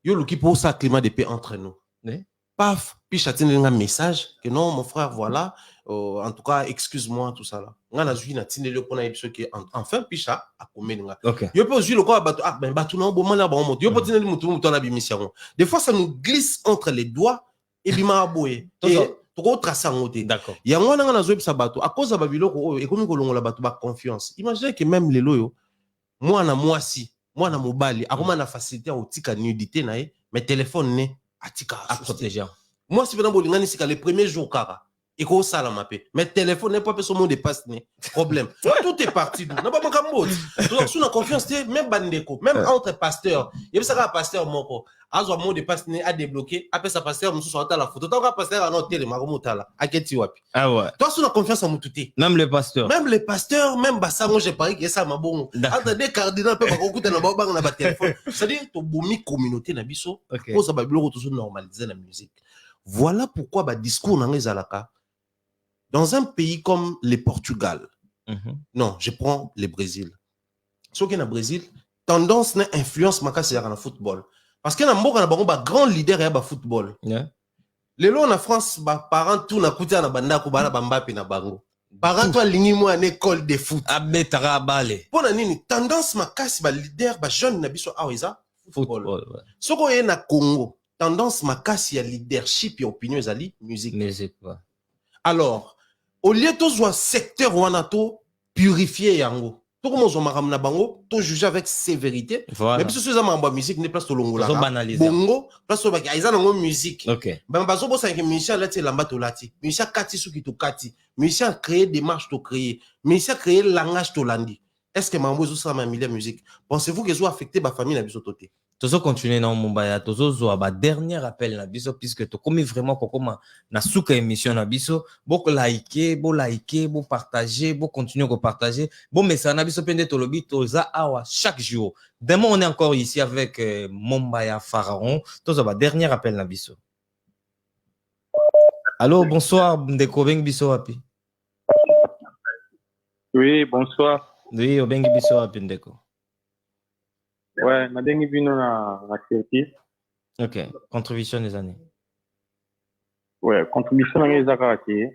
B: Yo le qui pour ça climat de paix entre nous.
A: Oui.
B: Paf, picha tendre un message que non mon frère voilà, en tout cas excuse-moi tout ça là. On a joué na tendre le qu'on a épisode que enfin picha a commis nga.
A: OK.
B: Yo peut jouer le quoi bateau ah ben bateau non bon là bon yo peut tendre mouton la bimission. Des fois ça nous glisse entre les doigts et bima aboye. Toko tracer en côté.
A: D'accord.
B: Il y a un a joué ça bateau à cause de babiloko et comme ko la bateau ba confiance. Imaginez que même les loyo moi na moi si moi na mobali akoma na facilité au tika nudité na mais téléphone né atika
A: à protéger.
B: Moi si venant bolingani c'est les premiers jours kara et ko sala mapé mais téléphone n'est pas pe son mot de passe né problème. Tout est parti n'a pas manqué mot. Donc sous la confiance même bandeko même entre pasteurs il y a ça pasteur moko azo mot de passe né à débloquer après ça pasteur musu sorta la photo tant que pasteur à noter le maromotala aketi wapi.
A: Ah ouais.
B: Toi sous la confiance en mututé.
A: Même les pasteurs même
B: bassa moi j'ai pari que ça m'a bon entre des cardinaux peut pas écouter na ba na ba téléphone c'est-à-dire to bomi communauté na biso pour ça ba biloko tout normaliser la musique. Voilà pourquoi ba discours na ngezalaka dans un pays comme le Portugal. Non, je prends le Brésil. Ce qui est au Brésil, tendance na influence makasi ya na football. Parce que na mboka na bango ba grand leader ya ba football. Lelo na France ba parents tout na kutia na banda ko bana Mbappé na bango. Parents toi lingi mo en école de foot.
A: Abetara balé.
B: Pona nini tendance makasi ba leader ba jeune na biso awiza football. Soko ye na Congo, tendance makasi ya leadership et opinion ezali musique. Alors, au lieu de ce secteur wanato purifier yango. Tout comme on maram na bango, tout juger avec sévérité. Mais puis ce ça ma musique n'est pas sur longola. Bongo, place au baki aiza nango musique.
A: OK.
B: Ben bazo bo ça que musicien là c'est lamba to lati. Musicien kati suki to kati. Musicien créer démarche to créer. Musicien créer langage to landi. Est-ce que mambo zo ça ma milieu musique? Pensez-vous que zo affecté ba famille na biso toté?
A: Tozo continuer dans Mumbaya, tozo zo ba dernier appel na biso puisque to comme vraiment kokoma na suka émission na biso, boko liker, bo partager, bo continuer ko partager. Bon message na biso pende to lobi toza awa chaque jour. Demain on est encore ici avec Mumbaya Pharaon. Tozo ba dernier appel na biso. Allô, bonsoir, Ndeko Obengi Biso Wapi.
K: Oui, bonsoir.
A: Oui, Obengi Biso Wapi, Ndeko.
K: Ouais, Nadengi Bino na Turquie.
A: Ok, contribution des années.
K: Ouais, contribution na Zaka qui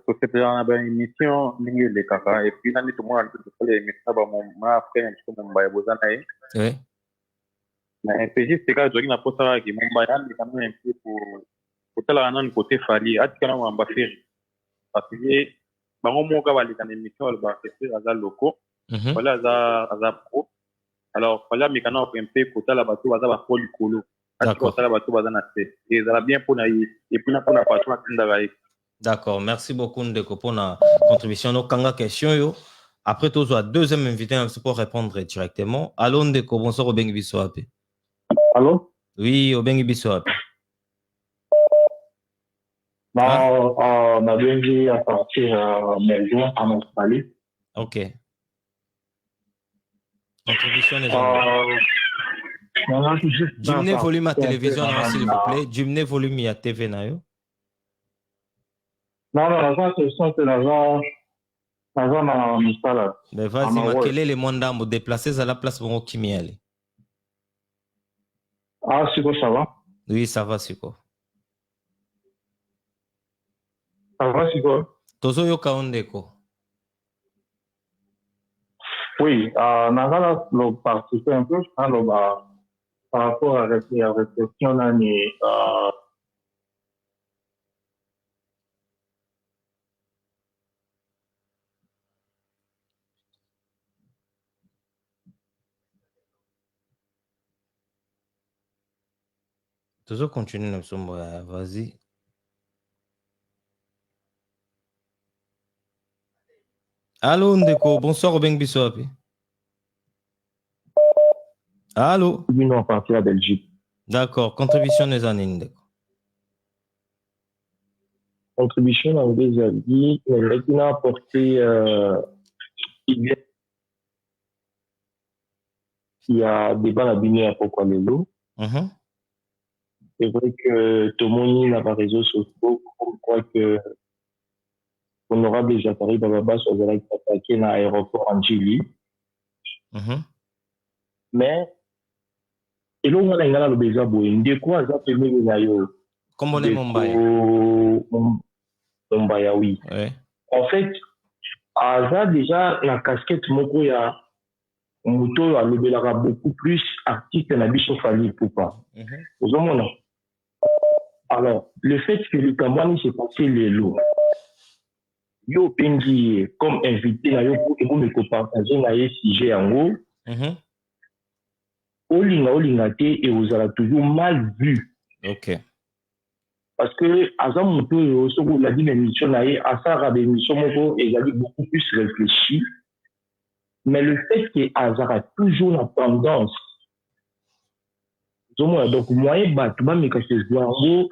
K: pour cette émission ningi le kaka et puis nani tout le monde a fait l'émission ba mon après un peu mon baïboza nae.
A: Oui.
K: Mais un peu juste c'est quand je na posa qui mon baïan mais quand même un peu pour tel un côté fali atikana mo ambafiri parce que bango mo ka bali kana émission ba c'est azal locaux. Voilà azal pro. Alors voilà mais quand on un peu côté la bateau azal ba poli colo. D'accord. Ça la bateau bazana c'est et ça bien pour na et puis na pour na patron kindaga.
A: D'accord, merci beaucoup Ndeko pour la contribution. Donc, quand question yo, après tout, soit deuxième invité pour répondre directement. Allô Ndeko, bonsoir Obengi Biso Wapi.
J: Allô?
A: Oui, Obengi Biso Wapi.
J: Non, on a bien vu à partir maison en Australie.
A: Ok. Contribution les Diminuez volume à télévision, s'il vous plaît. Diminuez volume à TV nayo.
J: Non, l'agent, c'est l'agent en Australie.
A: Mais vas-y, quel est le mandat pour déplacer à la place pour qui m'y aller?
J: Ah, Siko, ça va?
A: Oui, ça va, Siko.
J: Ça va, Siko?
A: Tozo yoka ondeko.
J: Oui, Nagala l'a participé un peu, par rapport à la réflexion,
A: Toujours continuer notre sombre, vas-y. Allô Ndeko, bonsoir Obengi Biso Wapi. Allô?
J: Oui, non, parti à Belgique.
A: D'accord, contribution des années Ndeko.
J: Contribution dans des avis, mais qui n'a apporté il y a débat à biner à pourquoi les lots. C'est vrai que tout le monde n'a pas réseau sociaux. On croit que l'honorable Jacari Bababa soit attaqué dans l'aéroport en Chili. Mais, et là, on a le besoin de quoi ça peut me
A: comme on est
J: Mombaya, oui. En fait, à déjà, la casquette Moko, il y a Moto a beaucoup plus artiste na biso fali pour pas. Alors, le fait que le Cameroun s'est passé les lots, yo pengi comme invité na yo pour me partager na ye sujet en haut. Olinga te et vous allez toujours mal vu.
A: Ok.
J: Parce que Azam Moto ce que l'a dit l'émission na ye Asara d'émission Moko et il beaucoup plus réfléchi. Mais le fait que Azar a toujours la tendance, donc moyen battement mais que c'est Zouango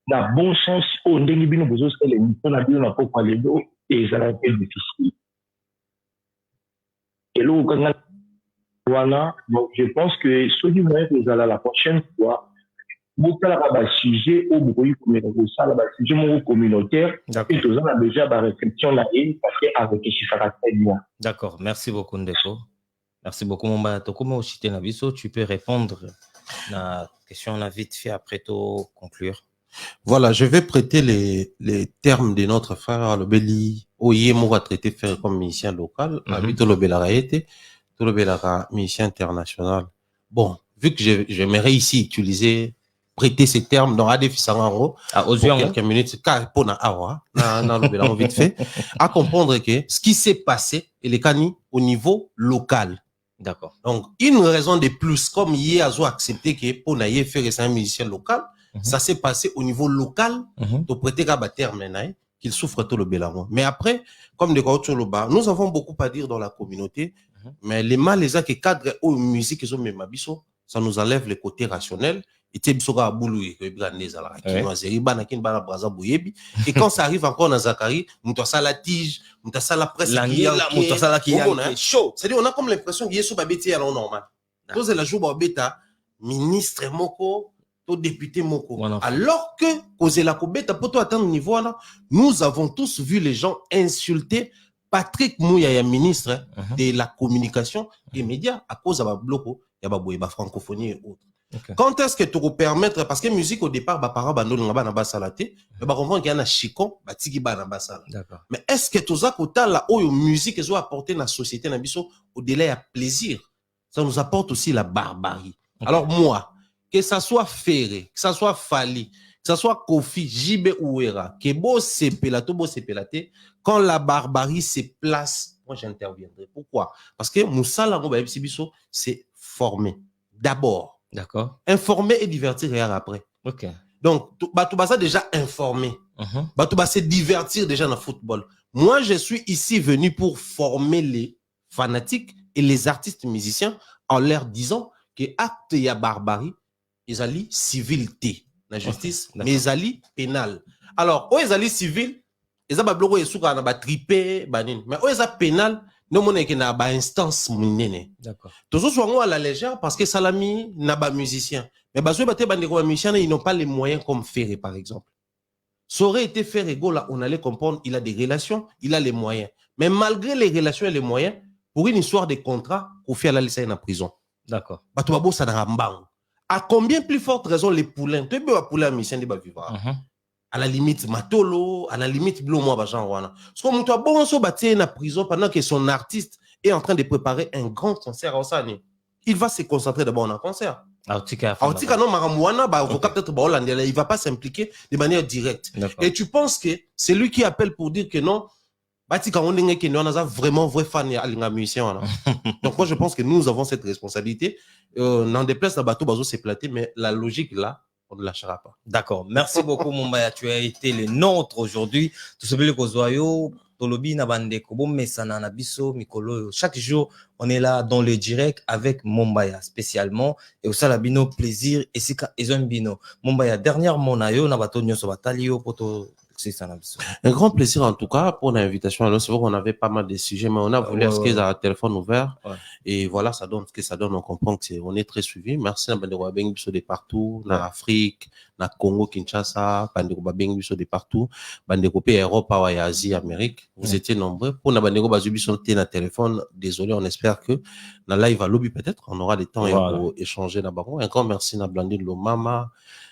J: n'a bon sens au Ndengibino besoin de l'émission n'a bien pas parler d'eau et ça a été difficile. Et là voilà, donc je pense que ceux qui vont être la prochaine fois, beaucoup de sujet au bruit communautaire et tout ça on a déjà la réflexion là et parce qu'avec les chiffres très bien.
A: D'accord, merci beaucoup Ndeko. Merci beaucoup Momba. Comment aussi tu peux répondre à la question on a vite fait après tout conclure.
B: Voilà, je vais prêter les termes de notre frère le Beli Oye Moura traité faire comme musicien local, habite le Belaraete, tout le Belara musicien international. Bon, vu que j'aimerais ici utiliser prêter ces termes dans ADF Sangaro pour quelques minutes, car pour le vite fait, à comprendre que ce qui s'est passé et les cani au niveau local.
A: D'accord.
B: Donc, une raison de plus, comme hier, a accepté que pour naïe faire un musicien local, ça s'est passé au niveau local, de prêter à terme qu'il souffre tout le Bélaron. Mais après, comme de Gautoloba, nous avons beaucoup à dire dans la communauté, mais les mal les qui cadrent aux musiques ils ont même abisso, ça nous enlève le côté rationnel. Et quand ça arrive encore dans Zakari, Moutassa la tige, Moutassa la presse, c'est-à-dire on a comme l'impression qu'il y a sur Babeti à normal. Pose la joue Babeta, ministre Moko, to député moko.
A: Voilà.
B: Alors que, cause la kobeta, pour toi atteindre niveau là, nous avons tous vu les gens insulter Patrick Mouyaya, ministre de la communication et médias, à cause de la bloco, il y a la francophonie et autres.
A: Okay.
B: Quand est-ce que tu peux permettre, parce que musique au départ, bah, parents, bah, nous, on va salaté, mais bah, comprendre qu'il y a un chicon, bah, tiki, bah, na sala.
A: D'accord.
B: Mais est-ce que tout ça, côté là, où la musique, ils ont apporté la société, au-delà à plaisir, ça nous apporte aussi la barbarie. Okay. Alors, moi, que ça soit Ferré, que ça soit Fali, que ça soit Kofi, Jibe Ouera, que beau sepelato, quand la barbarie se place, moi j'interviendrai. Pourquoi? Parce que Moussala, c'est former. D'abord.
A: D'accord.
B: Informer et divertir et après.
A: Ok.
B: Donc, tu vas déjà informer. Tu vas se divertir déjà dans le football. Moi, je suis ici venu pour former les fanatiques et les artistes musiciens en leur disant que acte y a barbarie, ils allaient civilité, la justice, mais ils allaient pénal. Alors, où ils allaient civil, ils allaient bloquer les soukas, ils triper, mais où ils allaient pénal, nous on est que na ba instance munene.
A: D'accord.
B: Toujours souvent à la légère parce que Salami n'a pas musicien. Mais parce que musiciens ils n'ont pas les moyens comme Ferré par exemple. Ça aurait été Ferré là, on allait comprendre, il a des relations, il a les moyens. Mais malgré les relations et les moyens, pour une histoire de contrat, Kofi a laissé en prison.
A: D'accord.
B: Batouabo ça n'a pas. À combien plus forte raison les poulains, tu peux pouler musicien de ba vivre. À la limite Matolo, à la limite Blo moi Bajan Wana. Parce que Moutoua bon so bâti en prison pendant que son artiste est en train de préparer un grand concert à Osani. Il va se concentrer d'abord dans un concert.
A: Autika
B: non Maramouana, bah peut-être bah Hollandais, il va pas s'impliquer de manière directe. Et tu penses que c'est lui qui appelle pour dire que non, bah tu quand on est que nous on a vraiment vrai fan à l'inga musicien. Donc moi je pense que nous avons cette responsabilité. N'en déplace la bateau bazo s'est platé, mais la logique là. On ne lâchera pas.
A: D'accord. Merci beaucoup, Mombaya. Tu as été le nôtre aujourd'hui. Tout ce que Kozoyo, Tolobi, Nabande, Kobo, Mesana, Nabiso, Mikolo. Chaque jour, on est là dans le direct avec Mombaya, spécialement. Et au Salabino, plaisir. Et c'est Ezombino. Mombaya, dernièrement, Nayo, Nabato, Nyoso, Batalio, Poto.
B: Un grand plaisir en tout cas pour l'invitation. Alors c'est vrai qu'on avait pas mal de sujets, mais on a voulu à ce qu'ils aient un téléphone ouvert. Et voilà, ça donne ce que ça donne. On comprend que on est très suivi. Merci à Bandeko Bengibiso de partout, dans l'Afrique, dans Congo, Kinshasa, Bandeko Bengibiso de partout, Bandeko Europe, Asie, Amérique. Vous étiez nombreux. Pour Bandeko Bazubiso de na téléphone, désolé, on espère que dans live à lobby peut-être, on aura des temps pour échanger là-bas. Un grand merci à Blandine Lomama.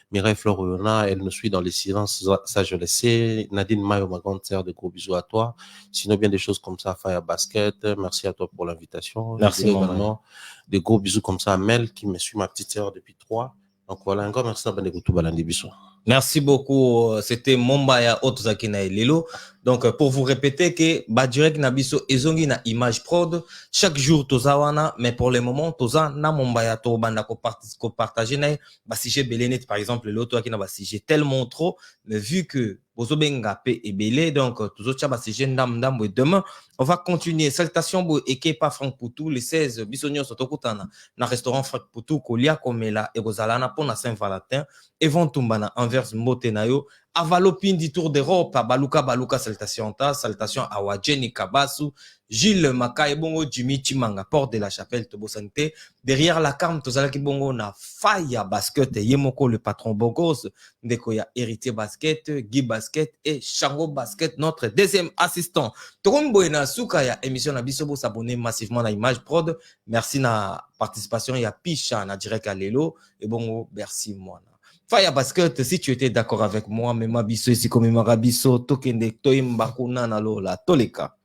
B: Mireille Floriona, elle nous suit dans les silences, ça je le sais. Nadine Mayo, ma grande sœur, de gros bisous à toi. Sinon, bien des choses comme ça, Fire Basket, merci à toi pour l'invitation.
A: Merci
B: également. Des gros bisous comme ça à Mel, qui me suit, ma petite sœur, depuis 3. Donc voilà, encore merci à Bandeko Balandi Bissou.
A: Merci beaucoup. C'était Mombaya Otozakina et Lelo. Donc, pour vous répéter que Badirek Nabiso Ezongi na image prod, chaque jour Tozawana, mais pour le moment, Toza na Mombaya Tobanda ko partager na basije belenet par exemple, l'autre qui na basije tellement trop, mais vu que Bozobenga pe et belé, donc Tozo tcha basije ndam et demain, on va continuer. Salutations bo Ekepa Franck Poutou, les 16 Bisonio Sotokutana, na restaurant Franck Poutou, Kolia Komela, et Rosalana pour na Saint-Valentin, Evon Tumbana, Anvers Motenayo, Avalopin du Tour d'Europe, à Baluka, salutations à Wadjeni Kabasu, Gilles Makai Bongo, Jimmy Chimanga, Porte de la Chapelle, Tobo Santé. Derrière la cam, Tozalaki Bongo, na Faya Basket, Yemoko, le patron Bogos, Ndekoya Héritier Basket, Guy Basket et Chango Basket, notre deuxième assistant. Torombo et na Soukaya, émission na Bisobo, s'abonner massivement à Image Prod. Merci na participation, il y a Picha, na direct à Lelo, et Bongo, merci moi. Faya Basket, si tu étais d'accord avec moi, mais ma biso ici comme ma rabiso, tokende, toim bakuna na lola, toleka.